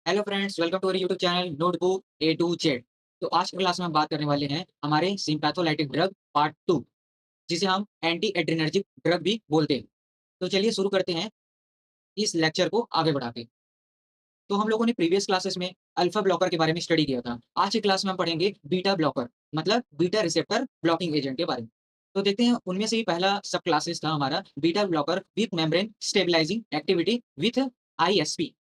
Hello friends, welcome to our YouTube channel notebook A to Z. तो आज की class में हम बात करने वाले हैं हमारे सिम्पैथोलाइटिक ड्रग पार्ट 2, जिसे हम एंटी एड्रेनर्जिक ड्रग भी बोलते हैं। तो चलिए शुरू करते हैं इस लेक्चर को आगे बढ़ा के। तो हम लोगों ने प्रीवियस क्लासेस में अल्फा ब्लॉकर के बारे में स्टडी किया था। आज की क्लास में हम पढ़ेंगे बीटा ब्लॉकर, मतलब बीटा रिसेप्टर ब्लॉकिंग एजेंट के बारे में। तो देखते हैं, उनमें से ही पहला सब क्लासेस था हमारा beta blocker with membrane stabilising activity with ISP.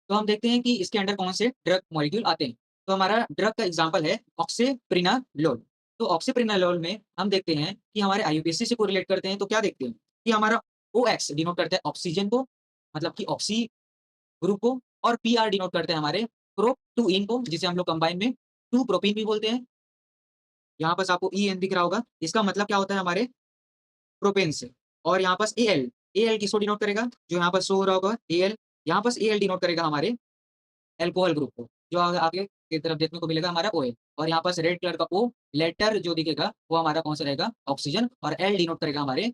तो हम देखते हैं कि इसके अंडर कौन से ड्रग मॉलिक्यूल आते हैं। तो हमारा ड्रग का एग्जांपल है ऑक्सीप्रिनालोल। तो ऑक्सीप्रिनालोल में हम देखते हैं कि हमारे आईयूपीएसी से कोरिलेट करते हैं। तो क्या देखते हैं कि हमारा ओएक्स डिनोट करता है ऑक्सीजन को, मतलब कि ऑक्सी ग्रुप को, और पीआर डिनोट करते हैं हमारे प्रोप2इन को, जिसे हम लोग कंबाइन में टू प्रोपीन भी बोलते हैं। यहाँ पास आपको ई एन दिख रहा होगा, इसका मतलब क्या होता है हमारे प्रोपेन से। और यहाँ पास एल, एल किसको डिनोट करेगा, जो यहाँ पर शो हो रहा होगा एल, यहाँ पास एल डिनोट करेगा हमारे अल्कोहल ग्रुप को, जो आगे की तरफ देखने को मिलेगा हमारा ओएल। और यहाँ पास रेड कलर का ओ लेटर जो दिखेगा वो हमारा कौन सा रहेगा, ऑक्सीजन। और एल डिनोट करेगा हमारे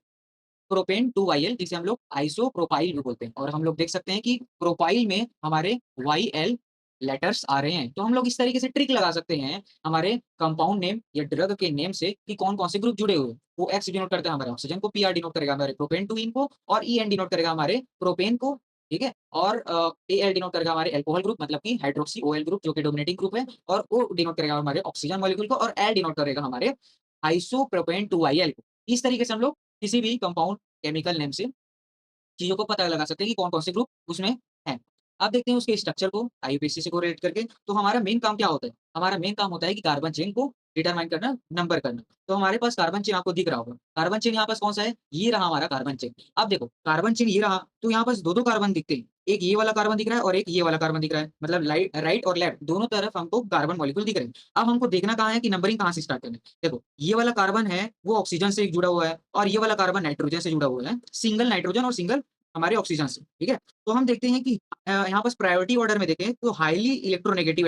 प्रोपेन 2YL, जिसे हम लोग आइसोप्रोपाइल भी बोलते हैं। और हम लोग देख सकते हैं कि प्रोपाइल में हमारे YL लेटर्स आ रहे हैं। तो हम लोग इस तरीके से ट्रिक लगा सकते हैं हमारे कंपाउंड नेम या ड्रग के नेम से कि कौन कौन से ग्रुप जुड़े हुए हैं। वो एक्स डिनोट करता है हमारे ऑक्सीजन को, पीआर डिनोट करेगा हमारे प्रोपेन 2 इन को, और ई एन डिनोट करेगा हमारे प्रोपेन को। ठीक है। और ए एल डिनोट करेगा हमारे अल्कोहल ग्रुप, मतलब कि हाइड्रोक्सी ओएल ग्रुप, जो कि डोमिनेटिंग ग्रुप है। और ओ डिनोट करेगा हमारे ऑक्सीजन मॉलिक्यूल को, और एल डिनोट करेगा हमारे आइसोप्रोपेन 2YL को। इस तरीके से हम लोग किसी भी कंपाउंड केमिकल नेम से चीज़ों को पता लगा सकते हैं कि कौन-कौन से ग्रुप उसमें हैं। अब देखते हैं उसके स्ट्रक्चर को आईयूपीएसी से कोरिलेट करके। तो हमारा मेन काम क्या होता है? हमारा मेन काम होता है कि कार्बन चेन को डिटरमाइन करना, नंबर करना। तो हमारे पास कार्बन चेन आपको दिख रहा होगा। कार्बन चेन यहाँ पास कौन-सा है? ये रहा हमारा कार्बन चेन। अब देखो, कार्बन चेन ये रहा, तो यहाँ पास 2-2 कार्बन दिखते हैं। एक ये वाला कार्बन दिख रहा है और एक ये वाला कार्बन दिख रहा है। मतलब राइट और लेफ्ट दोनों तरफ हमको कार्बन मॉलिक्यूल दिख रहे हैं। अब हमको देखना कहाँ है कि नंबरिंग कहाँ से स्टार्ट करनी है। देखो, ये वाला कार्बन है वो ऑक्सीजन से जुड़ा हुआ है, और ये वाला कार्बन नाइट्रोजन से जुड़ा हुआ है। सिंगल नाइट्रोजन और सिंगल हमारे ऑक्सीजन से, ठीक है? तो हम देखते हैं कि यहाँ पास प्रायोरिटी ऑर्डर में देखें तो हाइली इलेक्ट्रोनेगेटिव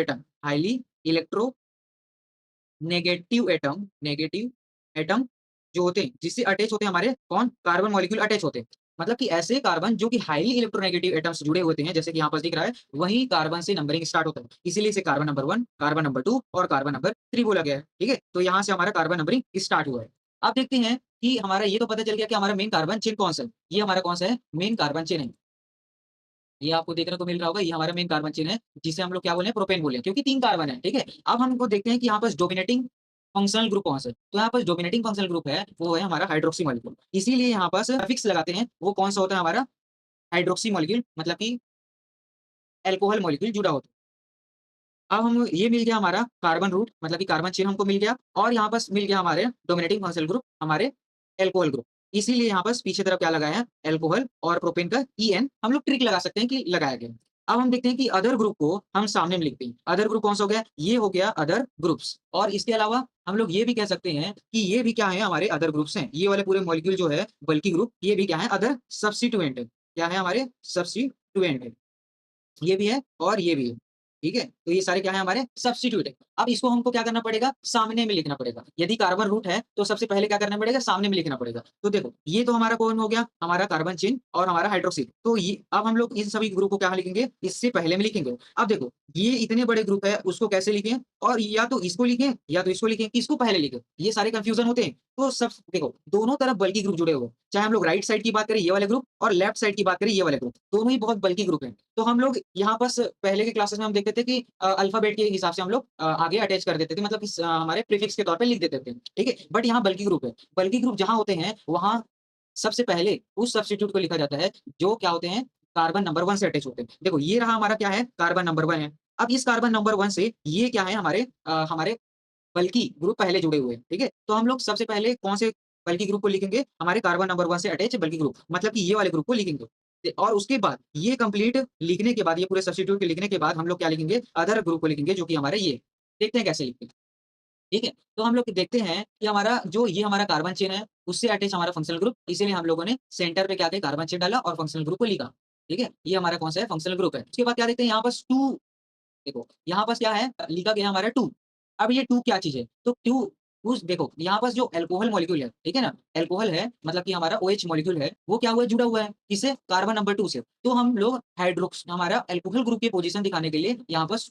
एटम जो होते हैं, जिससे अटैच होते हैं हमारे कौन? कार्बन मॉलिक्यूल अटैच होते हैं। मतलब कि ऐसे कार्बन जो कि हाइली इलेक्ट्रोनेगेटिव एटम्स जुड़े होते हैं, जैसे कि यहाँ पास दिख रहा है, वही कार्बन से नंबरिंग स्टार्ट होता है। इसीलिए इसे कार्बन नंबर 1, कार्बन नंबर 2 और कार्बन नंबर 3 बोला गया है, ठीक है? तो यहाँ से हमारा कार्बन नंबरिंग स्टार्ट हुआ है। अब देखते हैं कि हमारा ये तो पता चल गया कि हमारा मेन कार्बन चेन कौन-सा है। ये हमारा कौन-सा है? मेन कार्बन चेन है। ये आपको देखने को मिल रहा होगा, ये हमारा मेन कार्बन चेन है, जिसे हम लोग क्या बोले हैं? प्रोपेन बोले हैं, क्योंकि 3 कार्बन है, ठीक है? अब हमको देखते हैं कि यहाँ पास डोमिनेटिंग फंक्शनल ग्रुप कौन-सा है? तो यहाँ पास डोमिनेटिंग फंक्शनल ग्रुप है, वो है हमारा हाइड्रोक्सी मॉलिक्यूल। इसीलिए यहाँ पास सफिक्स लगाते हैं, वो कौन-सा होता है हमारा? हाइड्रोक्सी मॉलिक्यूल, मतलब कि अल्कोहल मॉलिक्यूल जुड़ा होता है। अब हम ये मिल गया हमारा कार्बन रूट, मतलब कि कार्बन चेन हमको मिल गया, और यहाँ पास मिल गया हमारे डोमिनेटिंग फंक्शनल ग्रुप, हमारे अल्कोहल ग्रुप। इसीलिए यहाँ पास पीछे तरफ क्या लगाया है? अल्कोहल और प्रोपेन का ईएन हम लोग ट्रिक लगा सकते हैं कि लगाया गया है। अब हम देखते हैं कि अदर ग्रुप को हम सामने में लिखते हैं। अदर ग्रुप कौन-सा हो गया? ये हो गया अदर ग्रुप्स। और इसके अलावा हम लोग ये भी कह सकते हैं कि ये भी क्या है? हमारे अदर ग्रुप्स हैं। ये वाले पूरे मॉलिक्यूल जो है बल्की ग्रुप, ये भी क्या है? अदर सब्स्टिट्यूएंट है। क्या है? हमारे सब्स्टिट्यूएंट है। ये भी है और ये भी है। ठीक है? तो ये सारे क्या हैं? हमारे सब्स्टिट्यूट है। अब इसको हमको क्या करना पड़ेगा? सामने में लिखना पड़ेगा। यदि कार्बन रूट है, तो सबसे पहले क्या करना पड़ेगा? सामने में लिखना पड़ेगा। तो देखो, ये तो हमारा कौन हो गया? हमारा कार्बन चेन और हमारा हाइड्रोक्सी। तो ये अब हम लोग इन सभी ग्रुप को कहाँ लिखेंगे? इससे पहले में लिखेंगे। अब देखो, ये इतने बड़े ग्रुप है, उसको कैसे लिखें? और या तो इसको लिखें या तो इसको लिखें, किसको पहले लिखें? ये सारे कन्फ्यूज़न होते हैं। तो सब देखो, दोनों तरफ बल्की ग्रुप जुड़े हुए हैं। चाहे हम लोग राइट साइड की बात करें, ये वाले ग्रुप, और लेफ्ट साइड की बात करें, ये वाले ग्रुप। दोनों ही बहुत बल्की ग्रुप हैं। तो हम लोग यहाँ बस पहले के क्लासेस में हम देखते थे कि अल्फाबेट के हिसाब से हम लोग आगे अटैच कर देते थे, मतलब कि हमारे प्रीफिक्स के तौर पे लिख देते थे, ठीक है? बट यहाँ बल्की ग्रुप है। बल्की ग्रुप जहाँ होते हैं, वहाँ सबसे पहले उस सब्स्टिट्यूट को लिखा जाता है, जो क्या होते हैं? कार्बन नंबर 1 से अटैच होते हैं। देखो, ये रहा हमारा क्या है? कार्बन नंबर 1 है। अब इस कार्बन नंबर 1 से ये क्या है? हमारे बल्कि ग्रुप पहले जुड़े हुए हैं, ठीक है? तो हम लोग सबसे पहले कौन से बल्कि ग्रुप को लिखेंगे? हमारे कार्बन नंबर 1 से अटैच बल्कि ग्रुप, मतलब कि ये वाले ग्रुप को लिखेंगे। और उसके बाद ये कंप्लीट लिखने के बाद, ये पूरे सब्स्टिट्यूट के लिखने के बाद हम लोग क्या लिखेंगे? अदर ग्रुप को लिखेंगे, जो कि हमारा ये। देखते हैं कैसे लिखते हैं, ठीक है? तो हम लोग देखते हैं कि हमारा जो ये हमारा कार्बन चेन है, उससे अटैच हमारा फंक्शनल ग्रुप, इसीलिए हम लोगों ने सेंटर पे क्या किया? कार्बन चेन डाला और फंक्शनल ग्रुप को लिखा, ठीक है? ये हमारा कौन-सा है? फंक्शनल ग्रुप है। उसके बाद क्या देखते हैं? यहाँ पास 2, देखो, यहाँ पास क्या है? लिखा गया हमारा 2। अब ये 2 क्या चीज़ है? तो 2 उस देखो यहाँ पास जो अल्कोहल मॉलिक्यूल है, ठीक है ना? अल्कोहल है मतलब कि हमारा OH मॉलिक्यूल है, वो क्या हुआ है जुड़ा हुआ है, किससे? कार्बन नंबर 2 से। तो हम लोग हाइड्रोक्स हमारा अल्कोहल ग्रुप की पोज़ीशन दिखाने के लिए यहाँ पास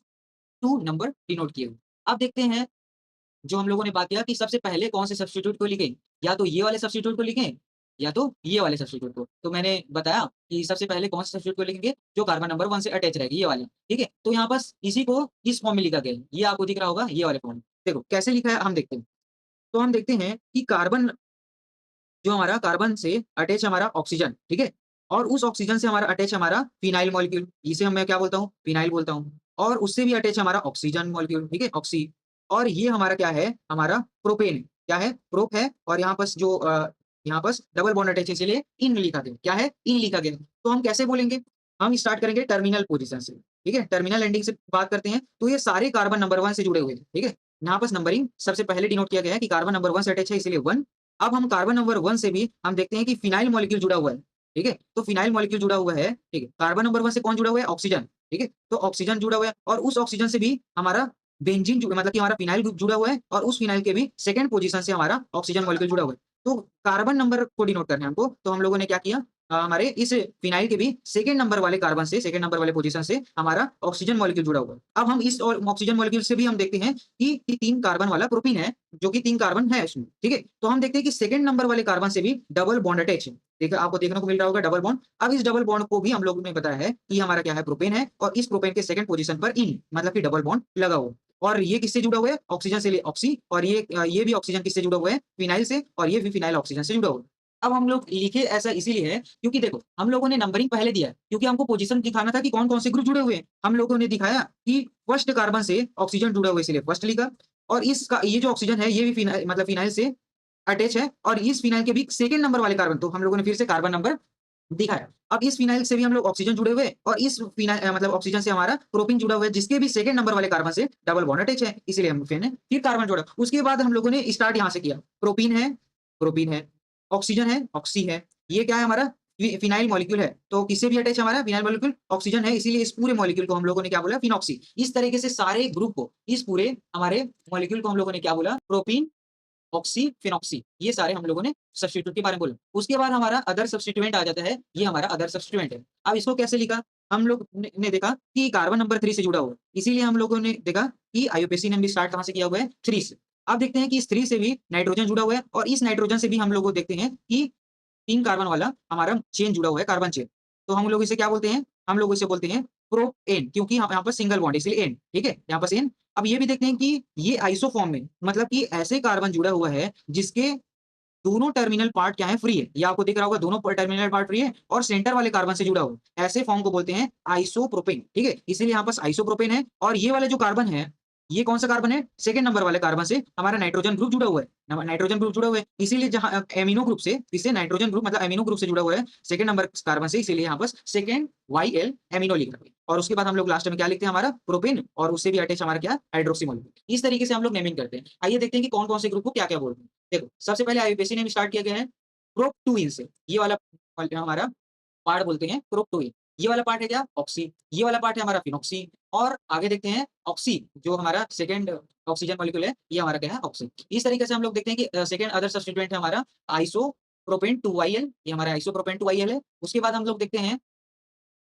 2 नंबर डिनोट किए हुए। अब देखते हैं जो हम लोगों ने बात किया कि सबसे पहले कौन से सब्स्टिट्यूट को लिखें, या तो ये वाले सब्स्टिट्यूट को लिखें, या तो ये वाले सब्स्टिट्यूट को। तो मैंने बताया कि सबसे पहले कौन से सब्स्टिट्यूट को लिखेंगे, जो कार्बन नंबर 1 से अटैच रहेगी, ये वाले, ठीक है? तो यहाँ पास इसी को इस फॉर्म में लिखा गया है, ये आपको दिख रहा होगा, ये वाले फॉर्म में। देखो कैसे लिखा है हम देखते हैं। तो हम देखते हैं कि कार्बन जो हमारा कार्बन से अटैच हमारा ऑक्सीजन, ठीक है? और उस ऑक्सीजन से हमारा अटैच हमारा फिनाइल मॉलिक्यूल, इसे मैं क्या बोलता हूँ? फिनाइल बोलता हूँ। और उससे भी अटैच हमारा ऑक्सीजन मॉलिक्यूल, ठीक है? ऑक्सी। और ये हमारा क्या है? हमारा प्रोपेन, क्या है? प्रोप है और यहाँ पास जो यहाँ पास डबल बॉन्ड अटैच है इसीलिए इन लिखा गया। क्या है? इन लिखा गया। तो हम कैसे बोलेंगे? हम स्टार्ट करेंगे टर्मिनल पोज़ीशन से, ठीक है? टर्मिनल एंडिंग से बात करते हैं, तो ये सारे कार्बन नंबर 1 से जुड़े हुए हैं, ठीक है? यहाँ पास नंबरिंग सबसे पहले डिनोट किया गया है कि कार्बन नंबर 1 से अटैच है इसीलिए 1। अब हम कार्बन नंबर 1 से भी हम देखते हैं कि फिनाइल मॉलिक्यूल जुड़ा हुआ है, ठीक है? तो फिनाइल मॉलिक्यूल जुड़ा हुआ है, ठीक है? कार्बन नंबर 1 से कौन जुड़ा हुआ है? ऑक्सीजन, ठीक है? तो ऑक्सीजन जुड़ा हुआ है और उस ऑक्सीजन से भी हमारा बेंजीन जुड़ा मतलब कि हमारा फिनाइल ग्रुप जुड़ा हुआ है और उस फिनाइल के भी सेकंड पोजीशन से हमारा ऑक्सीजन मॉलिक्यूल जुड़ा हुआ है। तो कार्बन नंबर को डिनोट करना है हमको, तो हम लोगों ने क्या किया हमारे इस फिनाइल के भी सेकंड नंबर वाले कार्बन से, सेकंड नंबर वाले पोजीशन से हमारा ऑक्सीजन मॉलिक्यूल जुड़ा हुआ है। अब हम इस और ऑक्सीजन मॉलिक्यूल से भी हम देखते हैं कि 3 कार्बन वाला प्रोपीन है, जो कि 3 कार्बन है इसमें, ठीक है? तो हम देखते हैं कि सेकंड नंबर वाले कार्बन से भी डबल बॉन्ड अटैच है। देखिए आपको देखने को मिल रहा होगा डबल बॉन्ड। अब इस डबल बॉन्ड को भी हम लोगों ने बताया है कि हमारा क्या है? प्रोपेन है और इस प्रोपेन के सेकंड पोजीशन पर इन मतलब कि डबल बॉन्ड लगा हुआ है। और ये किससे जुड़ा हुआ है? ऑक्सीजन से ऑक्सी और ये भी ऑक्सीजन किससे जुड़ा हुआ है? फिनाइल से और ये भी फिनाइल ऑक्सीजन से जुड़ा हुआ है। अब हम लोग लिखे ऐसा इसीलिए है क्योंकि देखो हम लोगों ने नंबरिंग पहले दिया है क्योंकि हमको पोजीशन दिखाना था कि कौन-कौन से ग्रुप जुड़े हुए हैं। हम लोगों ने दिखाया कि फर्स्ट कार्बन से ऑक्सीजन जुड़ा हुआ है इसलिए फर्स्ट लिखा और इसका ये जो ऑक्सीजन है ये भी फिनाइल मतलब फिनाइल से अटैच है और इस फिनाइल के भी सेकंड नंबर वाले कार्बन तो हम लोगों ने फिर से कार्बन नंबर दिखाया। अब इस फिनाइल से भी हम लोग ऑक्सीजन जुड़े हुए और इस मतलब ऑक्सीजन से हमारा प्रोपीन जुड़ा हुआ है जिसके भी सेकंड नंबर वाले कार्बन से डबल बॉन्ड अटैच है, इसीलिए हम फिर कार्बन जोड़ा। उसके बाद हम लोगों ने स्टार्ट यहाँ से किया। प्रोपीन है, ऑक्सीजन है, ऑक्सी है। ये क्या है हमारा फिनाइल मॉलिक्यूल है। तो किससे भी अटैच है हमारा फिनाइल मॉलिक्यूल ऑक्सीजन है इसीलिए इस पूरे मॉलिक्यूल को हम लोगों ने क्या बोला फिनॉक्सी। इस तरीके से सारे ग्रुप को इस पूरे हमारे मॉलिक्यूल को हम लोगों ने क्या बोला प्रोपीन ऑक्सी, फिनॉक्सी ये सारे हम लोगों ने सब्स्टिट्यूट के बारे में बोला। उसके बाद हमारा अदर सब्स्टिट्यूएंट आ जाता है, ये हमारा अदर सब्स्टिट्यूएंट है। अब इसको कैसे लिखा? हम लोग ने देखा कि कार्बन नंबर 3 से जुड़ा हुआ है। इसीलिए हम लोगों ने देखा कि आईयूपीएसी ने भी स्टार्ट कहाँ से किया हुआ है? 3 से। अब देखते हैं कि इस 3 से भी नाइट्रोजन जुड़ा हुआ है और इस नाइट्रोजन से भी हम लोग को देखते हैं कि 3 कार्बन वाला हमारा चेन जुड़ा हुआ है, कार्बन चेन। तो हम लोग इसे क्या बोलते हैं? हम लोग इसे बोलते हैं प्रोपेन क्योंकि यहाँ पर सिंगल बॉन्ड है इसलिए एन, ठीक है? यहाँ पर एन। अब ये भी देखते हैं कि ये आइसोफॉर्म में मतलब कि ऐसे कार्बन जुड़ा हुआ है जिसके दोनों टर्मिनल पार्ट क्या है? फ्री है। ये आपको दिख रहा होगा दोनों टर्मिनल पार्ट फ्री है और सेंटर वाले कार्बन से जुड़ा हुआ है। ऐसे फॉर्म को बोलते हैं आइसोप्रोपेन, ठीक है? इसीलिए यहाँ पास आइसोप्रोपेन है और ये वाला जो कार्बन है, ये कौन-सा कार्बन है? सेकंड नंबर वाले कार्बन से हमारा नाइट्रोजन ग्रुप जुड़ा हुआ है। नाइट्रोजन ग्रुप जुड़ा हुआ है, इसीलिए जहाँ एमिनो ग्रुप से इससे नाइट्रोजन ग्रुप मतलब एमिनो ग्रुप से जुड़ा हुआ है, सेकंड नंबर कार्बन से इसीलिए यहाँ पास सेकंड YL एमिनो लिख रहा है। और उसके बाद हम लोग लास्ट में क्या लिखते हैं हमारा प्रोपेन और उससे भी अटैच हमारा क्या हाइड्रोक्सी मॉलिक्यूल। इस तरीके से हम लोग नेमिंग करते हैं। आइए देखते हैं कि कौन-कौन से ग्रुप को क्या-क्या बोलते हैं। देखो, सबसे पहले आईयूपीएसी ने स्टार्ट किया गया है प्रोप 2 इन से। ये वाला हमारा पार्ट बोलते हैं प्रोप 2 इन। ये वाला पार्ट है क्या? ऑक्सी। ये वाला पार्ट है हमारा फिनॉक्सी और आगे देखते हैं ऑक्सी जो हमारा सेकंड ऑक्सीजन मॉलिक्यूल है, ये हमारा क्या है? ऑक्सी। इस तरीके से हम लोग देखते हैं कि सेकंड अदर सब्स्टिट्यूएंट है हमारा आइसोप्रोपेन 2YL ये हमारा आइसोप्रोपेन 2YL है। उसके बाद हम लोग देखते हैं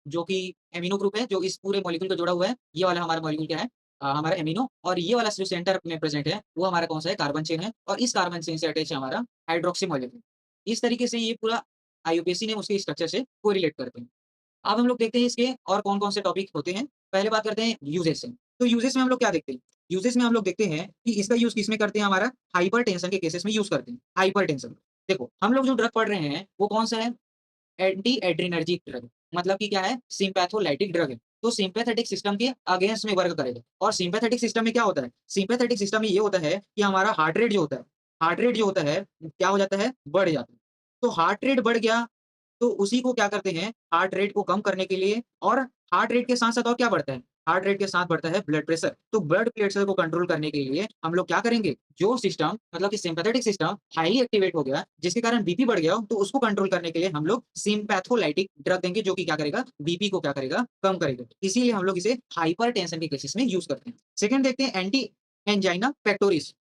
जो कि एमिनो ग्रुप है जो इस पूरे मॉलिक्यूल को जोड़ा हुआ है। ये वाला हमारा मॉलिक्यूल क्या है? हमारा एमिनो और ये वाला जो सेंटर में प्रेजेंट है वो हमारा कौन-सा है? कार्बन चेन है और इस कार्बन चेन से अटैच है हमारा हाइड्रोक्सी मॉलिक्यूल। इस तरीके से ये पूरा आईयूपीएसी ने उसके स्ट्रक्चर से कोरिलेट करते हैं। अब हम लोग देखते हैं इसके और कौन-कौन से टॉपिक होते हैं। पहले बात करते हैं यूजेस से। तो यूजेस में हम लोग क्या देखते हैं? यूजेस में हम लोग देखते हैं कि इसका यूज़ किसमें करते हैं हमारा हाइपरटेंशन के केसेस में यूज़ करते हैं। हाइपरटेंशन देखो हम लोग जो ड्रग पढ़ रहे हैं वो कौन-सा है? एंटी एड्रेनर्जिक ड्रग मतलब कि क्या है? सिम्पैथोलाइटिक ड्रग है। तो सिम्पैथेटिक सिस्टम के अगेंस्ट में वर्क करेगा और सिम्पैथेटिक सिस्टम में क्या होता है? सिम्पैथेटिक सिस्टम में ये होता है कि हमारा हार्ट रेट जो होता है, क्या हो जाता है? बढ़ जाता है। तो हार्ट रेट बढ़ गया तो उसी को क्या करते हैं, हार्ट रेट को कम करने के लिए और हार्ट रेट के साथ-साथ और क्या बढ़ता है? हार्ट रेट के साथ बढ़ता है ब्लड प्रेशर। तो ब्लड प्रेशर को कंट्रोल करने के लिए हम लोग क्या करेंगे, जो सिस्टम मतलब कि सिम्पैथेटिक सिस्टम हाइली एक्टिवेट हो गया, जिसके कारण बीपी बढ़ गया हो, तो उसको कंट्रोल करने के लिए हम लोग सिम्पैथोलाइटिक ड्रग देंगे, जो कि क्या करेगा, बीपी को क्या करेगा, कम करेगा। इसीलिए हम लोग इसे हाइपरटेंशन के केसेस में यूज़ करते हैं। सेकंड देखते हैं anti angina pectoris.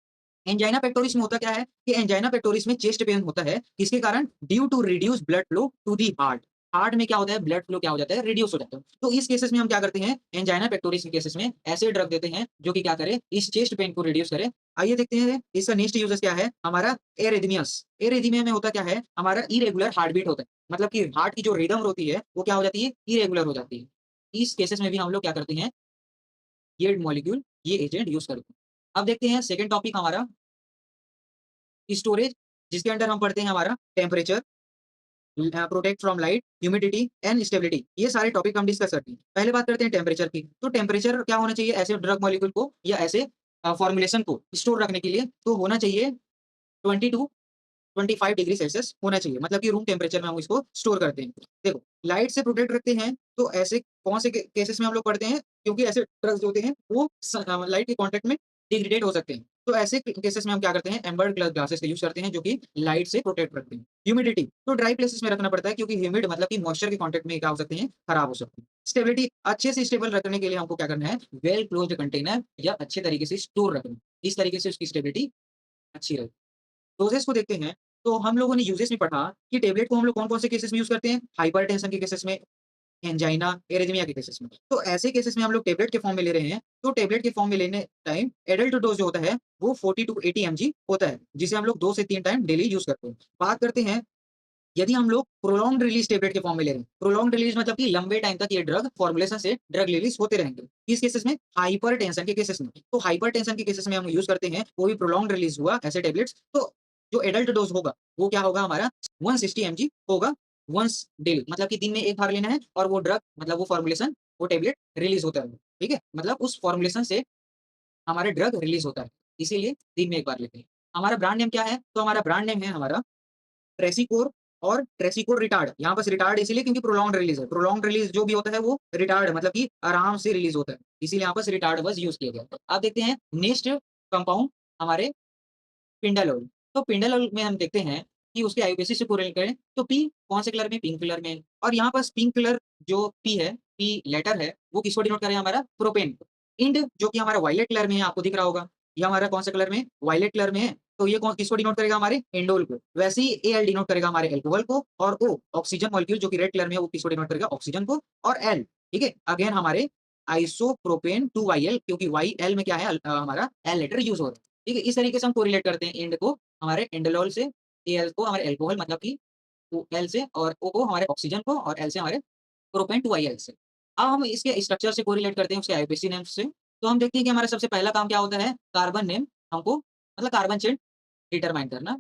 Angina pectoris में होता क्या है कि एंजाइना पेक्टोरिस में चेस्ट पेन होता है, किसके कारण? Due to reduce blood flow to the heart. Heart में क्या होता है? ब्लड फ्लो क्या हो जाता है? रिड्यूस हो जाता है। तो इस केसेस में हम क्या करते हैं? एंजाइना पेक्टोरिस के केसेस में ऐसे ड्रग देते हैं जो कि क्या करे? इस चेस्ट पेन को रिड्यूस करे। आइए देखते हैं इसका नेक्स्ट यूजेस क्या है? हमारा एरिथमियास। एरिथमिया में होता क्या है? हमारा इरेगुलर हार्ट बीट होता है। मतलब कि हार्ट की जो रिदम होती है वो क्या हो जाती है? इरेगुलर हो जाती है। इस केसेस में भी हम लोग क्या करते हैं? ये मॉलिक्यूल, ये एजेंट यूज करते हैं। अब देखते हैं सेकंड टॉपिक हमारा स्टोरेज, जिसके अंडर हम पढ़ते हैं हमारा temperature, protect from light, humidity and stability. ये सारे टॉपिक हम डिस्कस करते हैं। पहले बात करते हैं टेम्परेचर की। तो टेम्परेचर क्या होना चाहिए ऐसे ड्रग मॉलिक्यूल को या ऐसे फॉर्मुलेशन को स्टोर रखने के लिए? तो होना चाहिए 20 टू 25 डिग्री सेल्सियस होना चाहिए। मतलब कि रूम टेम्परेचर में हम इसको स्टोर करते हैं। देखो, लाइट से प्रोटेक्ट रखते हैं तो ऐसे कौन से केसेस में हम लोग पढ़ते हैं? क्योंकि ऐसे ड्रग्स जो होते हैं वो लाइट के कांटेक्ट में डिग्रेडेट हो सकते हैं। तो ऐसे केसेस में हम क्या करते हैं? एम्बर्ड ग्लासेस का यूज करते हैं जो कि लाइट से प्रोटेक्ट रखते हैं। ह्यूमिडिटी तो ड्राई प्लेसेस में रखना पड़ता है, क्योंकि ह्यूमिड मतलब कि मॉइस्चर के कांटेक्ट में क्या हो सकते हैं? खराब हो सकते हैं। स्टेबिलिटी अच्छे से स्टेबल रखने के लिए हमको क्या करना है? वेल क्लोज्ड कंटेनर या अच्छे तरीके से स्टोर रखना। इस तरीके से उसकी स्टेबिलिटी अच्छी रहे। डोजेस को देखते हैं, तो हम लोगों ने यूजेस में पढ़ा कि टेबलेट को हम लोग कौन-कौन से केसेस में यूज़ करते हैं? हाइपरटेंशन के केसेस में, एंजाइना, एरिथमिया के केसेस में। तो ऐसे केसेस में हम लोग टेबलेट के फॉर्म में ले रहे हैं, तो टेबलेट के फॉर्म में लेने टाइम एडल्ट डोज़ जो होता है, वो 40 टू 80 एमजी होता है, जिसे हम लोग 2 से 3 टाइम डेली यूज़ करते हैं। बात करते हैं, यदि हम लोग प्रोलॉन्ग्ड रिलीज़ टेबलेट के फॉर्म में ले रहे हैं, प्रोलॉन्ग्ड रिलीज़ मतलब कि लंबे टाइम तक ये ड्रग फॉर्मुलेशन से ड्रग रिलीज़ होते रहेंगे। किस केसेस में? हाइपरटेंशन के केसेस में। तो हाइपरटेंशन के केसेस में हम यूज़ करते हैं, वो भी प्रोलॉन्ग्ड रिलीज़ हुआ ऐसे टेबलेट्स, तो जो एडल्ट डोज़ होगा, वो क्या होगा हमारा? 160 एमजी होगा वन्स डेली। मतलब कि दिन में 1 बार लेना है और वो ड्रग मतलब वो फॉर्मुलेशन, वो टेबलेट रिलीज़ होता है। ठीक है? मतलब उस फॉर्मुलेशन से हमारा ड्रग रिलीज़ होता है। इसीलिए दिन में 1 बार लेते हैं। हमारा ब्रांड नेम क्या है? तो हमारा ब्रांड नेम है हमारा ट्रेसिकोर और ट्रेसिकोर रिटार्ड। यहाँ पास रिटार्ड इसीलिए क्योंकि प्रोलॉन्ग्ड रिलीज़ है। प्रोलॉन्ग्ड रिलीज़ जो भी होता है वो रिटार्ड मतलब कि आराम से रिलीज़ होता है। इसीलिए यहाँ पास रिटार्ड वर्ड यूज़ किया गया है। अब देखते हैं नेक्स्ट कंपाउंड हमारे पिंडालोल। तो पिंडालोल में हम देखते हैं कि उसके आईयूपीएसी से कोरिलेट करें तो पी कौन से कलर में? पिंक कलर में। और यहाँ पास पिंक कलर जो पी है, पी लेटर है, वो किसको डिनोट कर रहा है? हमारा प्रोपेन को। इंड जो कि हमारा वायलेट कलर में है, आपको दिख रहा होगा। ये हमारा कौन से कलर में है? वायलेट कलर में है। तो ये कौन किसको डिनोट करेगा? हमारे इंडोल को। वैसे ही एल डिनोट करेगा हमारे अल्कोहल को, और ओ ऑक्सीजन मॉलिक्यूल जो कि रेड कलर में है, वो किसको डिनोट करेगा? ऑक्सीजन को। और एल, ठीक है, अगेन हमारे आइसोप्रोपेन 2 वाईएल, क्योंकि वाई एल में क्या है? हमारा एल लेटर यूज हो रहा है। ठीक है, इस तरीके से हम कोरिलेट करते हैं इंड को हमारे इंडोल से, एल को हमारे अल्कोहल मतलब कि ओ एल से, और ओ को हमारे ऑक्सीजन को, और एल से हमारे प्रोपेन 2 वाईएल से। अब हम इसके स्ट्रक्चर से कोरिलेट करते हैं उसके आईयूपीएसी नेम से। तो हम देखते हैं कि हमारा सबसे पहला काम क्या होता है? कार्बन नेम हमको मतलब कार्बन चेन डिटरमाइन करना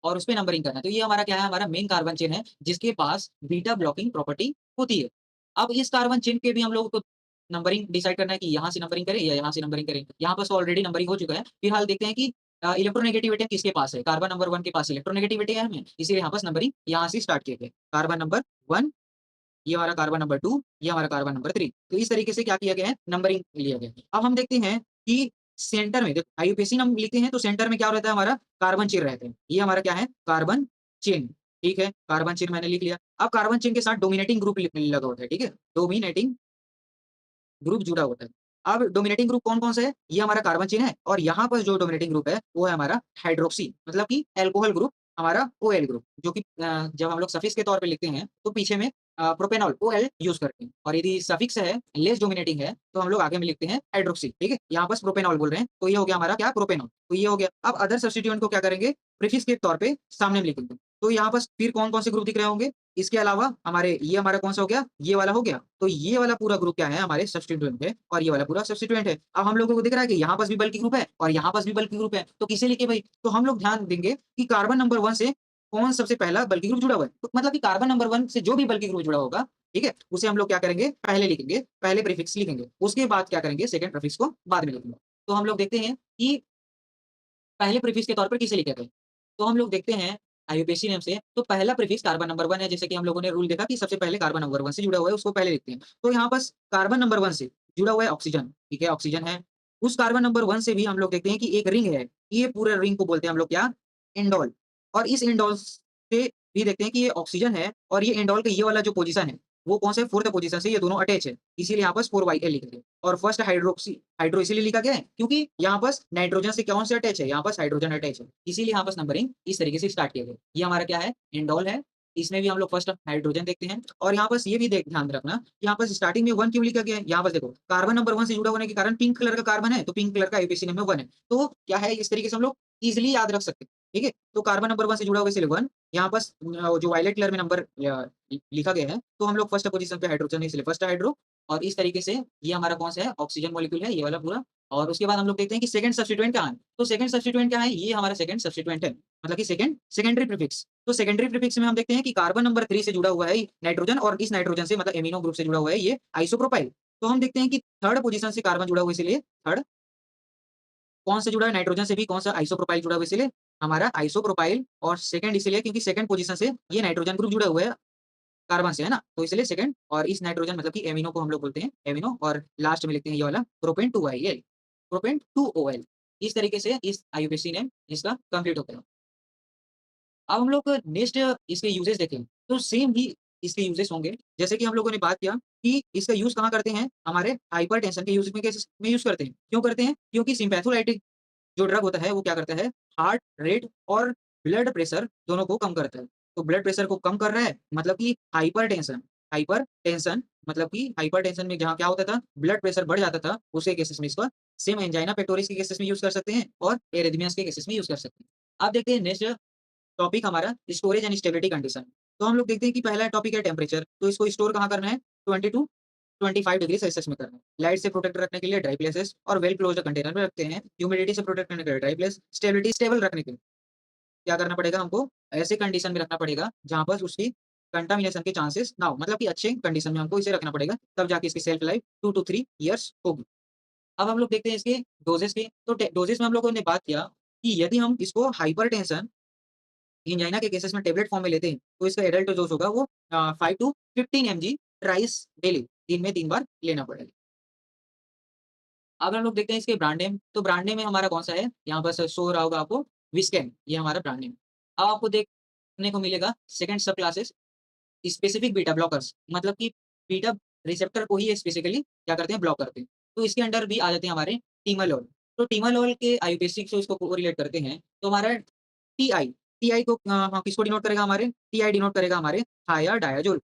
और उसपे नंबरिंग करना। तो ये हमारा क्या है? हमारा मेन कार्बन चेन है जिसके पास बीटा ब्लॉकिंग प्रॉपर्टी होती है। अब इस कार्बन चेन के भी हम लोगों को नंबरिंग डिसाइड करना है कि यहाँ से नंबरिंग करें या यहाँ से नंबरिंग करें। यहाँ पास तो ऑलरेडी नंबरिंग हो चुका है। फिलहाल देखते हैं कि इलेक्ट्रोनेगेटिविटी किसके पास है? कार्बन नंबर 1 के पास इलेक्ट्रोनेगेटिविटी है हमें, इसीलिए यहाँ पास नंबरिंग यहाँ से स्टार्ट किए गए। कार्बन नंबर 1, ये हमारा कार्बन नंबर 2, ये हमारा कार्बन नंबर 3। तो इस तरीके से क्या किया गया है? नंबरिंग लिया गया है। अब हम देखते हैं कि सेंटर में देखो आईयूपीएसी हम लिखते हैं तो सेंटर में क्या रहता है? हमारा कार्बन चेन रहते हैं। ये हमारा क्या है? Carbon chain. ठीक है, कार्बन चेन मैंने लिख लिया। अब कार्बन चेन के साथ डोमिनेटिंग ग्रुप लगा होता है। ठीक है, डोमिनेटिंग ग्रुप जुड़ा होता है। अब डोमिनेटिंग ग्रुप कौन-कौन सा है? ये हमारा कार्बन चेन है, और यहाँ पर जो डोमिनेटिंग ग्रुप है, वो है हमारा हाइड्रोक्सी मतलब कि अल्कोहल ग्रुप, हमारा ओएल ग्रुप, जो कि जब हम लोग सफिक्स के तौर पे लिखते हैं, तो पीछे में प्रोपेनॉल ओएल यूज़ करते हैं, और यदि सफिक्स है, लेस डोमिनेटिंग है, तो हम लोग आगे में लिखते हैं हाइड्रोक्सी, ठीक है? यहाँ बस प्रोपेनॉल बोल रहे हैं, तो ये हो गया हमारा क्या? प्रोपेनॉल। तो ये हो गया। अब अदर सब्स्टिट्यूएंट को क्या करेंगे? प्रीफिक्स के तौर पे सामने में लिखेंगे। तो यहाँ पास फिर कौन-कौन से ग्रुप दिख रहे होंगे? इसके अलावा हमारे ये हमारा कौन-सा हो गया? ये वाला हो गया। तो ये वाला पूरा ग्रुप क्या है? हमारे सब्स्टिट्यूएंट है, और ये वाला पूरा सब्स्टिट्यूएंट है। अब हम लोगों को दिख रहा है कि यहाँ पास भी बल्कि ग्रुप है और यहाँ पास भी बल्कि ग्रुप है। तो किसे लिखे भई? तो हम लोग ध्यान देंगे कि कार्बन नंबर 1 से कौन सबसे पहला बल्कि ग्रुप जुड़ा हुआ है। तो मतलब कि कार्बन नंबर 1 से जो भी बल्कि ग्रुप जुड़ा होगा, ठीक है? उसे हम लोग क्या करेंगे? पहले लिखेंगे, पहले प्रीफिक्स लिखेंगे। उसके बाद क्या करेंगे? सेकंड प्रीफिक्स को बाद में लिखेंगे। तो हम लोग देखते हैं कि पहले प्रीफिक्स के तौर पर किसे लिखे थे? तो हम लोग देखते हैं आईयूपीएसी नेम से, तो पहला प्रीफिक्स कार्बन नंबर 1 है, जैसे कि हम लोगों ने रूल देखा कि सबसे पहले कार्बन नंबर 1 से जुड़ा हुआ है, उसको पहले लिखते हैं। तो यहाँ पास कार्बन नंबर 1 से जुड़ा हुआ है ऑक्सीजन, ठीक है? ऑक्सीजन है। उस कार्बन नंबर 1 से भी हम लोग देखते हैं कि एक रिंग है, ये पूरे रिंग को बोलते हैं हम लोग क्या? इंडोल। और इस इंडोल से भी देखते हैं कि ये ऑक्सीजन है, और ये इंडोल का ये वाला जो पोज़ीशन है, वो कौन से 4th पोज़ीशन से ये दोनों अटैच है, इसीलिए यहाँ पास 4YL लिखा गया। और फर्स्ट हाइड्रो इसीलिए लिखा गया है क्योंकि यहाँ पास नाइट्रोजन से कौन से अटैच है, यहाँ पास हाइड्रोजन अटैच है, इसीलिए यहाँ पास नंबरिंग इस तरीके से स्टार्ट किया गया। ये हमारा क्या है, इंडोल है, इसमें भी हम लोग फर्स्ट हाइड्रोजन देखते हैं और यहाँ पास ये भी ध्यान रखना, यहाँ पास स्टार्टिंग में 1 क्यों लिखा गया है? यहाँ पास देखो कार्बन नंबर 1 से जुड़ा होने के कारण पिंक कलर का कार्बन है, तो पिंक कलर का आईयूपीएसी नंबर 1 है। तो क्या है, इस तरीके से हम लोग ईज़िली याद रख सकते हैं, ठीक है? तो कार्बन नंबर 1 से जुड़ा होगा इसलिए 1, यहाँ पास जो वायलेट कलर में नंबर लिखा गया है, तो हम लोग फर्स्ट पोज़ीशन पे हाइड्रोजन है इसलिए फर्स्ट हाइड्रो। और इस तरीके से ये हमारा कौन-सा है, ऑक्सीजन मॉलिक्यूल है ये वाला पूरा। और उसके बाद हम लोग देखते हैं कि सेकंड सब्स्टिट्यूएंट कहाँ है? तो सेकंड सब्स्टिट्यूएंट क्या है? ये हमारा सेकंड सब्स्टिट्यूएंट है, मतलब कि सेकेंडरी प्रीफिक्स। तो सेकेंडरी प्रीफिक्स में हम देखते हैं कि कार्बन नंबर 3 से जुड़ा हुआ है नाइट्रोजन और इस नाइट्रोजन से मतलब एमिनो ग्रुप से जुड़ा हुआ है ये आइसोप्रोपाइल। तो हम देखते हैं कि थर्ड पोज़ीशन से कार्बन जुड़ा हुआ है इसीलिए थर्ड। कौन से जुड़ा है नाइट्रोजन से भी कौन सा आइसोप्रोपाइल जुड़ा हुआ है इसीलिए हमारा आइसोप्रोपाइल। और सेकंड इसलिए क्योंकि सेकंड पोज़ीशन से ये नाइट्रोजन ग्रुप जुड़ा हुआ है कार्बन से, है ना? तो इसलिए सेकंड। और इस नाइट्रोजन मतलब कि एमिनो को हम लोग बोलते हैं एमिनो। और लास्ट में लिखते हैं ये वाला प्रोपेन 2IL, प्रोपेन 2OL। इस तरीके से इस आईयूपीएसी नेम इसका कंप्लीट होता है। अब हम लोग नेक्स्ट इसके यूजेस देखें, तो सेम ही इसके यूजेस होंगे। जैसे कि हम लोगों ने बात किया कि इसका यूज़ कहाँ करते हैं, हमारे हाइपरटेंशन के यूज़ में केसेस में यूज़ करते हैं। क्यों करते हैं? क्योंकि सिम्पैथोलाइटिक जो ड्रग होता है वो क्या करता है, हार्ट रेट और ब्लड प्रेशर दोनों को कम करता है। तो ब्लड प्रेशर को कम कर रहा है मतलब कि हाइपरटेंशन, हाइपरटेंशन मतलब कि हाइपरटेंशन में जहाँ क्या होता था, ब्लड प्रेशर बढ़ जाता था, उसके केसेस में इसका सेम एंजाइना पेक्टोरिस के केसेस में यूज़ कर सकते हैं और एरिथमियास के केसेस में यूज़ कर सकते हैं। अब देखते हैं नेक्स्ट टॉपिक हमारा स्टोरेज एंड स्टेबिलिटी कंडीशन। तो हम लोग देखते हैं कि पहला टॉपिक है टेम्परेचर, तो इसको स्टोर कहाँ करना है, 20 टू 25 डिग्री सेल्सियस में करना है। लाइट से प्रोटेक्ट रखने के लिए ड्राई प्लेसेस और वेल क्लोज्ड कंटेनर में रखते हैं। ह्यूमिडिटी से प्रोटेक्ट करने के लिए ड्राई प्लेस, स्टेबिलिटी स्टेबल रखने के लिए क्या करना पड़ेगा हमको, ऐसे कंडीशन में रखना पड़ेगा जहाँ पर उसकी कंटामिनेशन के चांसेस ना हो, मतलब कि अच्छे कंडीशन में हमको इसे रखना पड़ेगा, तब जाके इसकी शेल्फ लाइफ 2 टू 3 ईयर्स होगी। अब हम लोग देखते हैं इसके डोजेस के, तो डोजेस में हम लोगों ने बात किया कि यदि हम इसको हाइपरटेंशन एंजाइना के केसेस में टेबलेट फॉर्म में लेते हैं, तो इसका एडल्ट डोज़ होगा वो 5 टू 15 एमजी ट्राइस डेली, दिन में 3 बार लेना पड़ेगा। अब हम लोग देखते हैं इसके ब्रांड नेम, तो ब्रांड नेम में हमारा कौन-सा है, यहाँ पर शो हो रहा होगा आपको विस्कैन, ये हमारा ब्रांड नेम। अब आपको देखने को मिलेगा सेकंड सब क्लासेस स्पेसिफिक बीटा ब्लॉकर्स, मतलब कि बीटा रिसेप्टर को ही स्पेसिफिकली क्या करते हैं, ब्लॉक करते हैं। तो इसके अंडर भी आ जाते हैं हमारे टिमोलोल। तो टिमोलोल के आईयूपीएसी से इसको कोरिलेट करते हैं, तो हमारा टीआई, टीआई को किसको डिनोट करेगा, हमारे टीआई डिनोट करेगा हमारे थायाडायाजोल।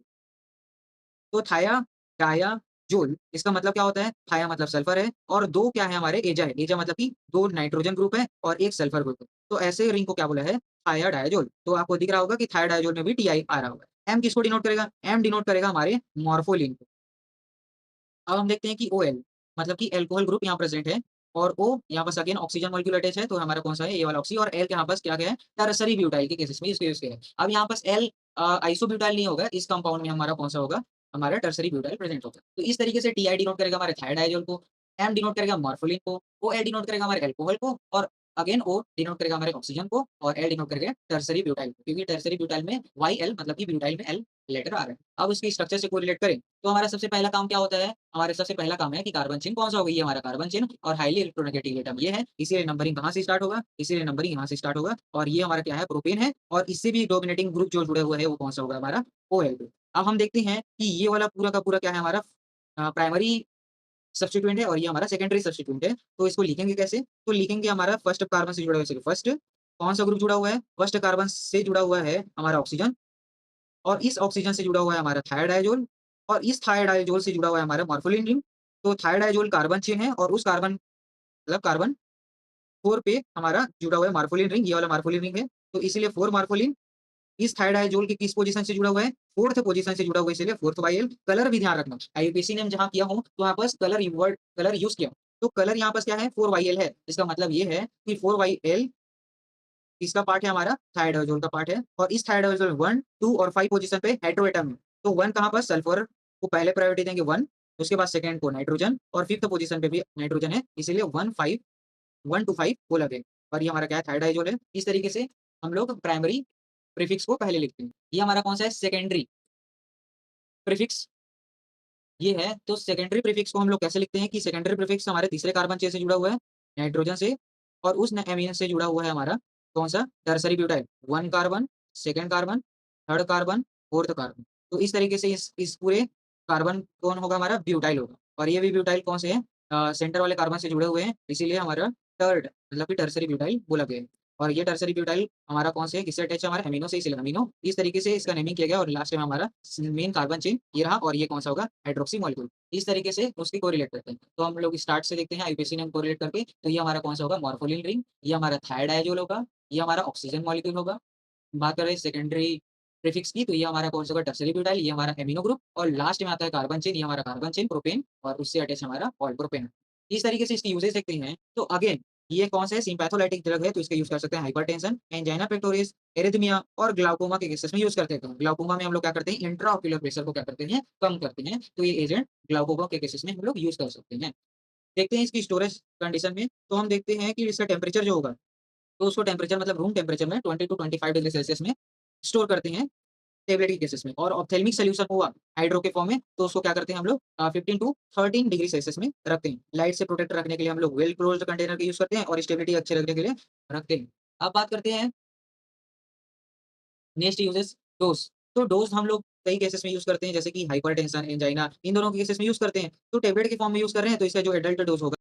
तो थाया, डायाज़ोल इसका मतलब क्या होता है? थाया मतलब सल्फर है और 2 क्या है हमारे एजा है। एजा मतलब कि 2 नाइट्रोजन ग्रुप है और 1 सल्फर ग्रुप है। तो ऐसे रिंग को क्या बोला है? थायाडायाजोल। तो आपको दिख रहा होगा कि थायाडायाजोल में भी टीआई आ रहा होगा। एम किसको डिनोट करेगा? एम डिनोट करेगा हमारे मॉर्फोलिन को। अब हम देखते हैं कि ओएल मतलब कि अल्कोहल ग्रुप यहाँ प्रेज़ेंट है और ओ यहाँ पास अगेन ऑक्सीजन मॉलिक्यूल अटैच है, तो हमारा कौन-सा है? ये वाला ऑक्सी। और एल के यहाँ पास क्या गया है? टर्शरी ब्यूटाइल के केसेस में इसको यूज़ किया है। अब यहाँ पास एल आइसोब्यूटाइल नहीं होगा, इस कंपाउंड में हमारा कौन-सा होगा? हमारा टर्शरी ब्यूटाइल प्रेज़ेंट होगा। तो इस तरीके से टीआई डिनोट करेगा हमारे थायडाइज़ोल को, एम डिनोट करेगा मॉर्फोलिन को, ओएल डिनोट करेगा हमारे अल्कोहल को और अगेन ओ डिनोट करेगा हमारे ऑक्सीजन को और एल डिनोट करेगा टर्शरी ब्यूटाइल को, क्योंकि टर्शरी ब्यूटाइल में वाईएल मतलब कि ब्यूटाइल में एल लेटर आ रहा है। अब उसके स्ट्रक्चर से कोरिलेट करें, तो हमारा सबसे पहला काम क्या होता है? हमारे सबसे पहला काम है कि कार्बन चेन कौन-सा होगा? ये हमारा कार्बन चेन और हाइली इलेक्ट्रोनेगेटिव एटम ये है, इसीलिए नंबरिंग कहाँ से स्टार्ट होगा? इसीलिए नंबरिंग यहाँ से स्टार्ट होगा और ये हमारा क्या है? प्रोपेन है और इससे भी डोमिनेटिंग ग्रुप जो जुड़ा हुआ है वो कौन-सा होगा? हमारा ओएल ग्रुप। अब हम देखते हैं कि ये वाला पूरा का पूरा क्या है हमारा प्राइमरी सब्स्टिट्यूएंट है और ये हमारा सेकेंडरी सब्स्टिट्यूएंट है। तो इसको लिखेंगे कैसे? तो लिखेंगे हमारा फर्स्ट कार्बन से जुड़ा हुआ है, फर्स्ट कौन-सा ग्रुप जुड़ा हुआ है? फर्स्ट कार्बन से जुड़ा हुआ है हमारा ऑक्सीजन और इस ऑक्सीजन से जुड़ा हुआ है हमारा थायोडाइज़ोल और इस थायोडाइज़ोल से जुड़ा हुआ है हमारा मॉर्फोलिन रिंग। तो थायोडाइज़ोल कार्बन चेन है और उस कार्बन मतलब कार्बन 4 पे हमारा जुड़ा हुआ है मॉर्फोलिन रिंग, ये वाला मॉर्फोलिन रिंग है। तो इसीलिए 4 मॉर्फोलिन इस थायोडाइज़ोल की किस पोज़ीशन से जुड़ा हुआ है? 4th पोज़ीशन से जुड़ा हुआ है, इसीलिए 4th वाई एल। कलर भी ध्यान रखना, आईयूपीएसी ने जहाँ किया हो, तो यहाँ पास कलर वर्ड कलर यूज़ किया हो। तो कलर यहाँ पास क्या है? 4YL है। इसका मतलब ये है कि 4YL इसका पार्ट है हमारा थायोडाइज़ोल का पार्ट है और इस थायोडाइज़ोल 1, 2 और 5 पोज़ीशन पे हेटेरोएटम है। तो 1 कहाँ पर सल्फर को पहले प्रायोरिटी देंगे 1, उसके बाद सेकंड को नाइट्रोजन और 5th पोज़ीशन पे भी नाइट्रोजन है, इसीलिए 1 टू 5 बोला गया और ये हमारा क्या है? थायोडाइज़ोल है। इस तरीके से हम लोग प्राइमरी प्रीफिक्स को पहले लिखते हैं। ये हमारा कौन-सा है? सेकेंडरी प्रीफिक्स ये है। तो सेकेंडरी प्रीफिक्स को हम लोग कैसे लिखते हैं कि सेकेंडरी प्रीफिक्स हमारे तीसरे कार्बन चेन से जुड़ा हुआ है, नाइट्रोजन से और उस न एमीन से जुड़ा हुआ है हमारा कौन-सा? Tertiary butyl. 1 carbon, 2nd carbon, 3rd carbon, 4th carbon. तो इस तरीके से इस पूरे कार्बन कौन होगा हमारा ब्यूटाइल होगा और ये भी ब्यूटाइल कौन से हैं सेंटर वाले कार्बन से जुड़े हुए हैं इसीलिए हमारा टर्ड मतलब कि टर्सरी ब्यूटाइल बोला गया है। और ये टर्सरी ब्यूटाइल हमारा कौन से है किससे अटैच है हमारा अमीनो से इसीलिए अमीनो इस तरीके से इसका नेमिंग किया गया और लास्ट में हमारा मेन कार्बन चेन ये रहा और ये कौन सा होगा हाइड्रोक्सी मॉलिक्यूल इस तरीके से उसकी कोरिलेट करते हैं। तो हम लोग स्टार्ट से देखते हैं आईपीसी ने कोरिलेट करके तो ये हमारा कौन सा होगा मॉर्फोलिन रिंग ये हमारा थायराइड डायजोल होगा ये हमारा ऑक्सीजन मॉलिक्यूल होगा। बात करें सेकेंडरी प्रीफिक्स की तो ये हमारा कौन सा होगा टर्सरी ब्यूटाइल ये हमारा एमिनो ग्रुप और लास्ट में आता है कार्बन चेन ये हमारा कार्बन चेन प्रोपेन और उससे अटैच हमारा ऑल प्रोपेन। इस तरीके से इसकी यूजेस देखते हैं तो अगेन ये कौन सा है सिम्पैथोलाइटिक ड्रग है तो इसका यूज कर सकते हैं हाइपरटेंशन एंजाइना पेक्टोरिस एरिथमिया और ग्लाउकोमा के केसेस में यूज करते हैं। ग्लाउकोमा में हम लोग क्या करते हैं इंट्राऑक्यूलर प्रेशर को क्या करते हैं कम करते हैं तो ये एजेंट ग्लाउकोमा के केसेस में हम लोग यूज कर सकते हैं। देखते हैं इसकी स्टोरेज कंडीशन में तो हम देखते हैं कि इसका टेम्परेचर जो होगा तो उसको टेम्परेचर मतलब रूम टेम्परेचर में 20 टू 25 डिग्री सेल्सियस में स्टोर करते हैं टेबलेट के केसेस में। और ऑप्थेल्मिक सॉल्यूशन हुआ हाइड्रो के फॉर्म में तो उसको क्या करते हैं हम लोग 15 टू 13 डिग्री सेल्सियस में रखते हैं। लाइट से प्रोटेक्ट रखने के लिए हम लोग वेल क्लोज्ड कंटेनर का यूज करते हैं और स्टेबिलिटी अच्छे रखने के लिए रखते हैं। अब बात करते हैं नेक्स्ट यूजेस डोज। तो डोज हम लोग कई केसेस में यूज करते हैं जैसे कि हाइपरटेंशन एंजाइना इन दोनों के केसेस में यूज करते हैं। तो टेबलेट के फॉर्म में यूज कर रहे हैं तो इसका जो एडल्ट डोज होगा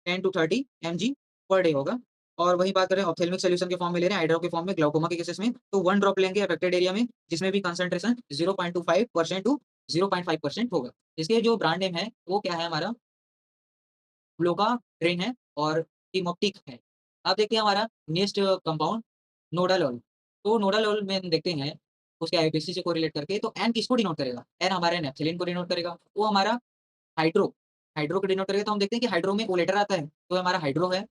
10 टू 30 mg पर डे होगा। और वही बात करें ऑप्थेल्मिक सॉल्यूशन के फॉर्म में ले रहे हैं हाइड्रो के फॉर्म में ग्लाउकोमा के केसेस में तो 1 ड्रॉप लेंगे अफेक्टेड एरिया में जिसमें भी कंसंट्रेशन 0.25% टू 0.5% होगा। इसके जो ब्रांड नेम है वो क्या है हमारा ग्लोका ट्रेन है और टिमोप्टिक है। अब देखते हैं हमारा नेक्स्ट कंपाउंड नोडालोल। तो नोडालोल में हम देखते हैं उसके आईपीसी से कोरिलेट करके तो एन किसको डिनोट करेगा एन हमारे नेप्थलीन को डिनोट करेगा वो हमारा हाइड्रो हाइड्रो को डिनोट करेगा। तो हम देखते हैं कि हाइड्रो में ओ लेटर आता है तो हमारा हाइड्रो है।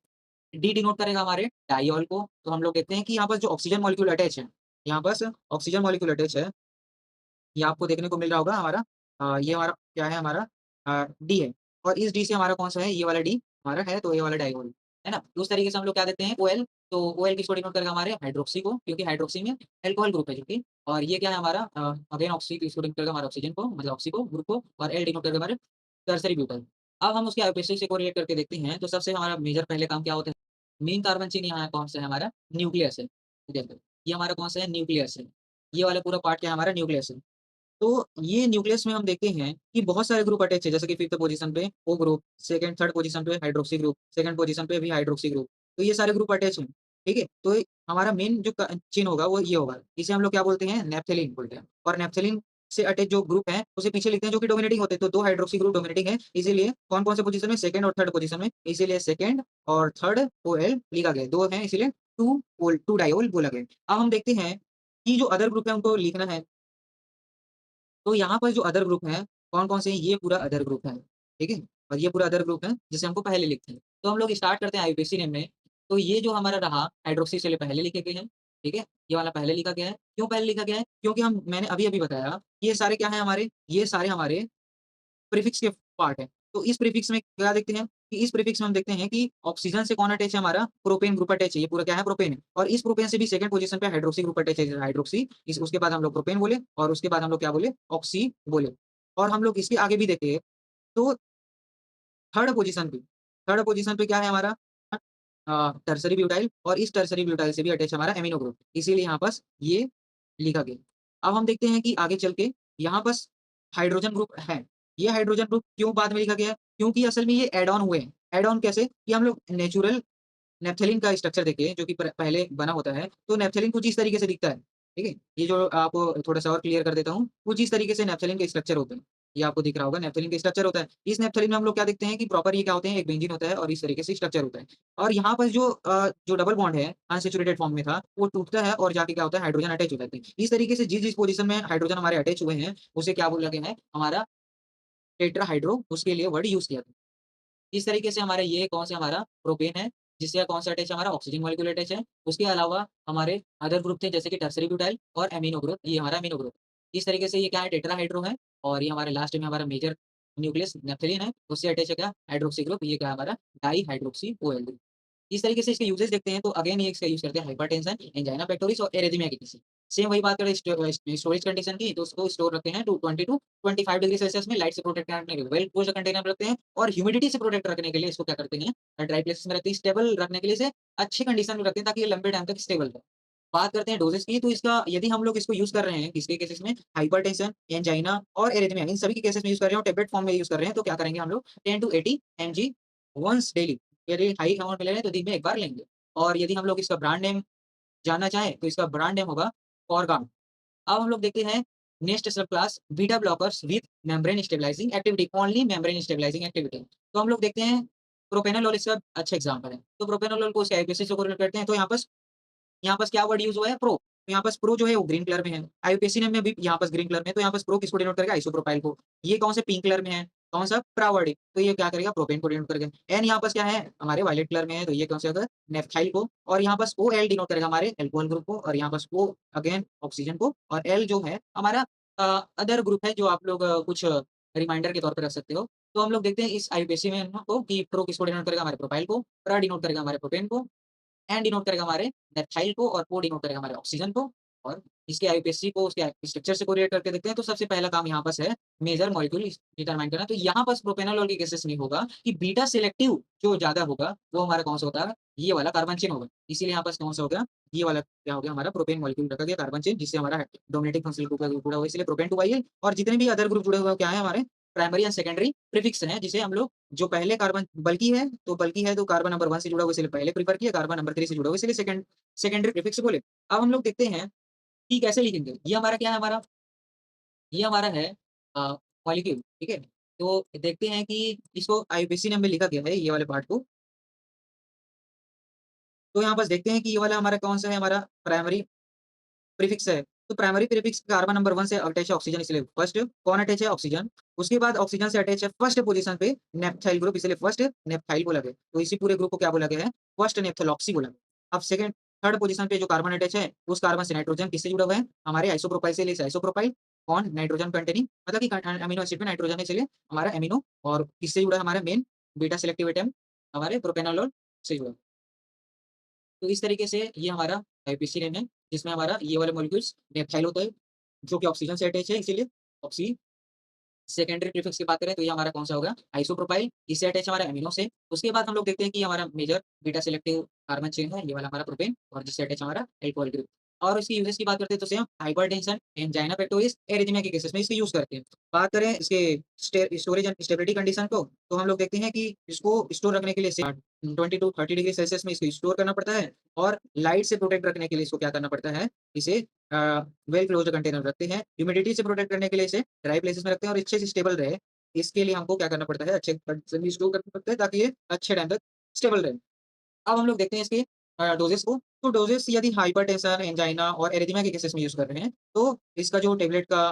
डी डिनोट करेगा हमारे डाइऑल को तो हम लोग देखते हैं कि यहाँ पर जो ऑक्सीजन मॉलिक्यूल अटैच है यहाँ पर ऑक्सीजन मॉलिक्यूल अटैच है ये आपको देखने को मिल रहा होगा हमारा ये हमारा क्या है हमारा डी है और इस डी से हमारा कौन सा है ये वाला डी हमारा है तो ये वाला डाइऑल है ना। तो उस तरीके से हम लोग क्या देते हैं ओएल तो ओएल किसको डिनोट करेगा हमारे हाइड्रोक्सी को क्योंकि हाइड्रोक्सी में एल्कोहल ग्रुप है जो कि और ये क्या है हमारा अगेन ऑक्सी किसको डिनोट करेगा हमारा ऑक्सीजन को मतलब ऑक्सी को ग्रुप को और एल डिनोट करेगा हमारे टर्सरी ब्यूटाइल। अब हम उसके आईपीसी से कोरिलेट करके देखते हैं तो सबसे हमारा मेजर पहले काम क्या होता है मेन कार्बन चेन यहाँ कौन सा है हमारा न्यूक्लियस है। देखो ये हमारा कौन सा है न्यूक्लियस है ये वाला पूरा पार्ट क्या है हमारा न्यूक्लियस है। तो ये न्यूक्लियस में हम देखते हैं कि बहुत सारे ग्रुप अटैच है जैसे कि 5th पोजीशन पे O group, second third position पे हाइड्रोक्सी ग्रुप, सेकंड पोजीशन पे भी हाइड्रोक्सी ग्रुप। तो ये सारे ग्रुप अटैच हैं, ठीक है? तो हमारा मेन जो चेन होगा वो ये होगा। इसे हम लोग क्या बोलते हैं नेप्थेलीन बोलते हैं और नेप्थेलीन से अटैच जो ग्रुप है उसे पीछे लिखते हैं जो कि डोमिनेटिंग होते हैं। तो 2 हाइड्रोक्सी ग्रुप डोमिनेटिंग है इसीलिए कौन-कौन से पोजीशन में सेकंड और थर्ड पोजीशन में इसीलिए सेकंड और थर्ड ओएल लिखा गया है। 2 हैं इसीलिए 2 डाइओल बोला गया है। अब हम देखते हैं कि जो अदर ग्रुप है उनको लिखना है तो यहाँ पर जो अदर ग्रुप हैं, कौन-कौन से हैं? ये पूरा अदर ग्रुप है, ठीक है? और ये पूरा अदर ग्रुप है, जिसे हमको पहले लिखते हैं। तो हम लोग स्टार्ट करते हैं आईयूपीएसी नेम में, तो ये जो हमारा रहा हाइड्रोक्सी चलिए पहले लिखे गए हैं, ठीक है? ये वाला पहले लिखा गया है। क्यों पहले लिखा गया है? क्योंकि हम मैंने अभी-अभी बताया, ये सारे क्या हैं हमारे? ये सारे हमारे प्रीफिक्स के पार्ट है। तो इस प्रीफिक्स में क्या देखते हैं कि इस प्रीफिक्स में हम देखते हैं कि ऑक्सीजन से कौन अटैच है हमारा प्रोपेन ग्रुप अटैच है। ये पूरा क्या है प्रोपेन है और इस प्रोपेन से भी सेकंड पोजीशन पे हाइड्रोक्सी ग्रुप अटैच है हाइड्रोक्सी इस उसके बाद हम लोग प्रोपेन बोले और उसके बाद हम लोग क्या बोले ऑक्सी बोले। और हम लोग इसके आगे भी देखें तो थर्ड पोजीशन पे क्या है हमारा टर्सरी ब्यूटाइल और इस टर्सरी ब्यूटाइल से भी अटैच हमारा एमिनो ग्रुप इसीलिए यहाँ पास ये लिखा गया। अब हम देखते हैं कि आगे चल के यहाँ पास हाइड्रोजन ग्रुप है। ये हाइड्रोजन ग्रुप क्यों बाद में लिखा गया है? क्योंकि असल में ये ऐड ऑन हुए हैं। ऐड ऑन कैसे? कि हम लोग नेचुरल नेप्थलीन का स्ट्रक्चर देखिए जो कि पहले बना होता है, तो नेप्थलीन कुछ इस तरीके से दिखता है, ठीक है? ये जो आपको थोड़ा-सा और क्लियर कर देता हूँ, कुछ इस तरीके से नेप्थलीन के स्ट्रक्चर होते हैं। ये आपको दिख रहा होगा नेप्थलीन का स्ट्रक्चर होता है। इस नेप्थलीन में हम लोग क्या देखते हैं कि प्रॉपर ये क्या होते हैं, एक बेंजीन होता है और इस तरीके से स्ट्रक्चर होता है। और यहाँ पर जो डबल बॉन्ड है, अनसैचुरेटेड फॉर्म में था, वो टूटता है और जाके क्या होता है हाइड्रोजन अटैच हो जाते हैं। इस तरीके से जिस-जिस पोज़ीशन में हाइड्रोजन हमारे अटैच हुए हैं, उसे क्या बोला गया है, हमारा टेट्राहाइड्रो उसके लिए वर्ड यूज़ किया था। इस तरीके से हमारा ये कौन सा हमारा प्रोपेन है, जिससे कौन सा अटैच है हमारा ऑक्सीजन मॉलिक्यूल अटैच है। उसके अलावा हमारे अदर ग्रुप थे जैसे कि टर्सरी ब्यूटाइल और एमिनो ग्रुप, ये हमारा एमिनो ग्रुप। इस तरीके से ये क्या है टेट्राहाइड्रो है और ये हमारे लास्ट में हमारा मेजर न्यूक्लियस नेप्थलीन है, उससे अटैच है क्या हाइड्रोक्सी ग्रुप, ये क्या है हमारा डाइहाइड्रोक्सी ओएल ग्रुप। इस तरीके से इसके यूजेस देखते हैं तो अगेन ये इसका यूज़ करते हैं हाइपरटेंशन, एंजाइना पेक्टोरिस और एरिथमिया के केस। सेम वही बात करें स्टोरेज कंडीशन की तो उसको स्टोर रखते हैं टू 20 टू 25 डिग्री सेल्सियस में लाइट से प्रोटेक्ट करने के लिए वेल क्लोज्ड कंटेनर में रखते हैं और ह्यूमिडिटी से प्रोटेक्ट रखने के लिए इसको क्या करते हैं ड्राई प्लेसेस में रखते हैं, स्टेबल रखने के लिए इसे अच्छी कंडीशन में रखते हैं ताकि ये लंबे टाइम तक स्टेबल रहे। बात करते हैं डोजेस की, तो इसका यदि हम लोग इसको यूज़ कर रहे हैं, किसके केसेस में? हाइपरटेंशन, एंजाइना और एरिथमिया, इन सभी के केसेस में यूज़ कर रहे हैं और टैबलेट फॉर्म में यूज़ कर रहे हैं, तो क्या करेंगे हम लोग 10 टू 80 एमजी वन्स डेली, यदि हाई अमाउंट में ले रहे हैं तो दिन में 1 बार लेंगे। और यदि हम लोग इसका ब्रांड नेम जानना चाहें, तो इसका ब्रांड नेम होगा कॉर्गाम। अब हम लोग देखते हैं next sub class beta blockers with membrane stabilising activity, only membrane stabilising activity. तो हम लोग देखते हैं प्रोपेनोलोल इसका अच्छा एग्जांपल है। तो प्रोपेनोलोल को उसके आईपीसी से कोरिलेट करते हैं, तो यहाँ पास क्या वर्ड यूज़ हुआ है? प्रो। तो यहाँ पास प्रो जो है वो ग्रीन कलर में है। आईयूपीएसी नेम में भी यहाँ पास ग्रीन कलर में है, तो यहाँ पास प्रो किसको डिनोट करेगा? आइसोप्रोपाइल को। ये कौन से पिंक कलर में है? कौन-सा? प्रावर्डिक। तो ये क्या करेगा? प्रोपेन को डिनोट करेगा। एन यहाँ पास क्या है? हमारे वायलेट कलर में है, तो ये कौन से होगा? नेप्थाइल को। और यहाँ पास ओएल डिनोट करेगा हमारे अल्कोहल ग्रुप को, और यहाँ पास ओ अगेन ऑक्सीजन को, और एल जो है हमारा अदर ग्रुप है, जो आप लोग कुछ रिमाइंडर के तौर पे रख सकते हो। तो हम लोग देखते हैं इस आईयूपीएसी में को कि प्रो किसको डिनोट करेगा? हमारे प्रोपाइल को, प्रा डिनोट करेगा हमारे प्रोपेन को, एन डिनोट करेगा हमारे नेप्थाइल को, और ओ डिनोट करेगा हमारे ऑक्सीजन को। और इसके आईयूपीएसी को उसके स्ट्रक्चर से कोरिलेट करके देखते हैं, तो सबसे पहला काम यहाँ पास है मेजर मॉलिक्यूल डिटरमाइन करना। तो यहाँ पास प्रोपेनोलोल के केसेस में होगा कि बीटा सिलेक्टिव जो ज़्यादा होगा, वो हमारा कौन-सा होता है? ये वाला कार्बन चेन होगा। इसीलिए यहाँ पास कौन-सा हो गया? ये वाला क्या हो गया? हमारा प्रोपेन मॉलिक्यूल रखा गया कार्बन चेन, जिससे हमारा डोमिनेटिंग फंक्शनल ग्रुप का ग्रुप जुड़ा हुआ है, इसलिए प्रोपेन टू वाई है। और जितने भी अदर ग्रुप जुड़े हुए हैं, वो क्या है? हमारे प्राइमरी एंड सेकेंडरी प्रीफिक्स हैं, जिसे हम लोग जो पहले कार्बन बल्कि है, तो कार्बन नंबर 1 से जुड़ा हुआ है, इसलिए पहले प्रेफर किया, कार्बन नंबर 3 से जुड़ा हुआ है, इसलिए सेकेंडरी प्रीफिक्स बोले। अब हम लोग देखते हैं कि कैसे लिखेंगे। ये हमारा क्या है? ये हमारा है अ, मॉलिक्यूल, ठीक है? तो देखते हैं कि इसको आईयूपीएसी नेम में लिखा गया है, ये वाले पार्ट को। तो यहाँ पास देखते हैं कि ये वाला हमारा कौन-सा है? हमारा प्राइमरी प्रीफिक्स है। तो प्राइमरी प्रीफिक्स कार्बन नंबर 1 से अटैच है ऑक्सीजन, इसलिए फर्स्ट। कौन अटैच है? ऑक्सीजन। उसके बाद ऑक्सीजन से अटैच है फर्स्ट पोज़ीशन पे नेप्थाइल ग्रुप, इसलिए फर्स्ट नेप्थाइल बोला गया। तो इसी पूरे ग्रुप को क्या बोला गया है? फर्स्ट नेप्थालॉक्सी बोला गया। अब सेकंड थर्ड पोज़ीशन पे जो कार्बन अटैच है, उस कार्बन से नाइट्रोजन किससे जुड़ा हुआ है? हमारे आइसोप्रोपाइल से, इसलिए आइसोप्रोपाइल कौन? नाइट्रोजन कंटेनिंग, मतलब कि अमीनो एसिड में नाइट्रोजन है, इसलिए हमारा एमिनो। और किससे जुड़ा है? हमारा मेन बीटा सिलेक्टिव एटम हमारे प्रोपेनोलोल से जुड़ा है। तो इस तरीके से ये हमारा आईपीसी नेम है, जिसमें हमारा ये वाले मॉलिक्यूल्स नेप्थाइल होता है, जो कि ऑक्सीजन से अटैच है, इसीलिए ऑक्सी। सेकेंडरी प्रीफिक्स की बात करें, तो ये हमारा कौन-सा होगा? आइसोप्रोपाइल, इससे अटैच हमारा एमिनो से। उसके बाद हम लोग देखते हैं कि हमारा major beta selective carbon chain है, ये वाला हमारा प्रोपेन, और जिससे अटैच हमारा अल्कोहल ग्रुप। और इसकी यूजेस की बात करते हैं, तो same hypertension, angina pectoris, arrhythmia के केसेस में इसको यूज़ करते हैं। बात करें इसके स्टोरेज एंड स्टेबिलिटी कंडीशन को, तो हम लोग देखते हैं कि इसको स्टोर रखने के लिए 20 टू 30 डिग्री सेल्सियस में इसको स्टोर करना पड़ता है, और लाइट से प्रोटेक्ट रखने के लिए इसको क्या करना पड़ता है? इसे वेल क्लोज्ड कंटेनर रखते हैं। ह्यूमिडिटी से प्रोटेक्ट करने के लिए इसे ड्राई प्लेसेस में रखते हैं, और अच्छे से स्टेबल रहे, इसके लिए हमको क्या करना पड़ता है? अच्छे कंडीशन में स्टोर करना पड़ता है, ताकि ये अच्छे टाइम तक स्टेबल रहे। अब हम लोग देखते हैं इसके डोजेस को। तो डोजेस यदि हाइपरटेंशन, एंजाइना और एरिथमिया के केसेस में यूज़ कर रहे हैं, तो इसका जो टेबलेट का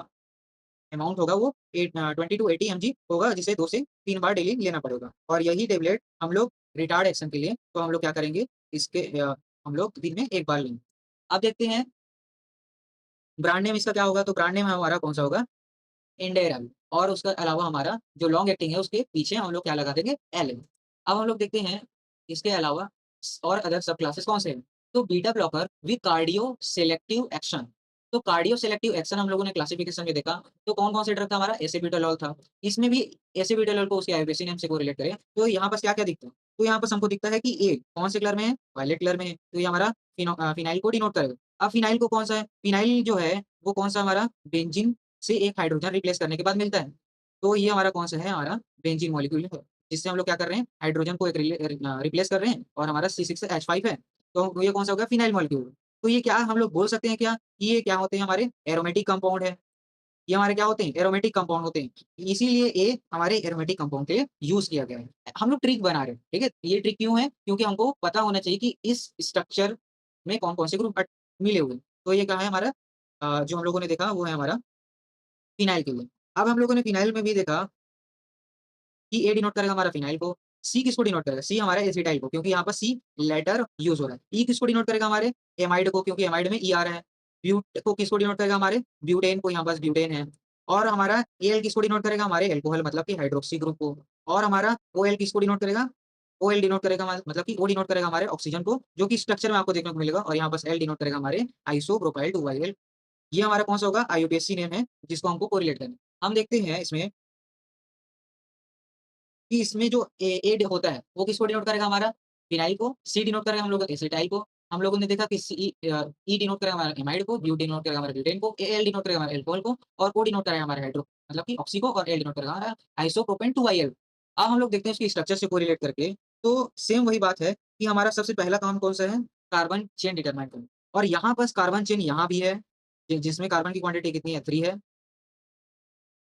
अमाउंट होगा वो 20 टू 80 एमजी होगा, जिसे 2 से 3 बार डेली लेना पड़ेगा। और यही टेबलेट हम लोग रिटार्ड एक्शन के लिए, तो हम लोग क्या करेंगे? इसके हम लोग दिन में 1 बार लेंगे। अब देखते हैं ब्रांड नेम इसका क्या होगा? तो ब्रांड नेम हमारा कौन-सा होगा? इंडेरल। और उसके अलावा हमारा जो लॉन्ग एक्टिंग है, उसके पीछे हम लोग क्या लगा देंगे? एल। अब हम लोग देखते हैं इसके अलावा और अदर सब क्लासेस कौन से हैं? तो beta blocker with cardio selective action. तो कार्डियो सेलेक्टिव एक्शन हम लोगों ने क्लासिफिकेशन में देखा, तो कौन-कौन से ड्रग था? हमारा एसिपिटोलॉल था। इसमें भी एसिपिटोलॉल को उसके आईयूपीएसी नेम से कोरिलेट करें, तो यहाँ पास क्या-क्या दिखता है? तो यहाँ पास हमको दिखता है कि ए कौन से कलर में है? वायलेट कलर में है, तो ये हमारा फिनाइल को डिनोट करेगा। अब फिनाइल को कौन-सा है? फिनाइल जो है, वो कौन-सा हमारा बेंजीन से एक हाइड्रोजन रिप्लेस करने के बाद मिलता है। तो ये हमारा कौन-सा है? हमारा बेंजीन मॉलिक्यूल है, जिससे हम लोग क्या कर रहे हैं? हाइड्रोजन को एक रिप्लेस कर रहे हैं, और हमारा C6H5 है। तो ये कौन-सा हो गया? Phenyl molecule. तो ये क्या हम लोग बोल सकते हैं क्या कि ये क्या होते हैं? हमारे एरोमेटिक कंपाउंड है। ये हमारे क्या होते हैं? एरोमेटिक कंपाउंड होते हैं। इसीलिए ये हमारे एरोमेटिक कंपाउंड के लिए यूज़ किया गया है। हम लोग ट्रिक बना रहे हैं, ठीक है? ये ट्रिक क्यों है? क्योंकि हमको पता होना चाहिए कि इस स्ट्रक्चर में कौन-कौन से ग्रुप मिले हुए हैं। तो ये क्या है हमारा? जो हम लोगों ने देखा वो है हमारा फिनाइल के लिए। अब हम लोगों ने फिनाइल में भी देखा कि ए डिनोट करेगा हमारा फिनाइल को, सी किसको डिनोट करेगा? सी हमारे एसिटाइल को, क्योंकि यहाँ पर सी लेटर यूज़ हो रहा है। ई किसको डिनोट करेगा? हमारे एमाइड को, क्योंकि एमाइड में ई आ रहा है। ब्यूट को किसको डिनोट करेगा? हमारे ब्यूटेन को, यहाँ पास ब्यूटेन है। और हमारा एल किसको डिनोट करेगा? हमारे अल्कोहल, मतलब कि हाइड्रोक्सी ग्रुप को। और हमारा ओएल किसको डिनोट करेगा? ओएल डिनोट करेगा मतलब कि ओ डिनोट करेगा हमारे ऑक्सीजन को, जो कि स्ट्रक्चर में आपको देखने को मिलेगा। और यहाँ पास एल डिनोट करेगा हमारे आइसोप्रोपाइल 2 ये हमारा कौन-सा होगा? आईयूपीएसी नेम है, जिसको हमको कोरिलेट करना है। हम देखते हैं इसमें कि इसमें जो ए एड होता है, वो किसको डिनोट करेगा? हमारा फिनाइल को। सी डिनोट करेगा हम लोग एसिटाइल को। हम लोगों ने देखा कि ई डिनोट करेगा हमारा एमाइड को, ब्यू डिनोट करेगा हमारे ब्यूटेन को, एल डिनोट करेगा हमारे अल्कोहल को और ओ डिनोट करेगा हमारे हाइड्रो मतलब कि ऑक्सी को और एल डिनोट करेगा हमारा आइसोप्रोपेन 2-IL। अब हम लोग देखते हैं इसके स्ट्रक्चर से कोरिलेट करके, तो सेम वही बात है कि हमारा सबसे पहला काम कौन-सा है? कार्बन चेन डिटरमाइन करना और यहाँ बस कार्बन चेन यहाँ भी है, जिसमें कार्बन की क्वांटिटी कितनी है? 3 है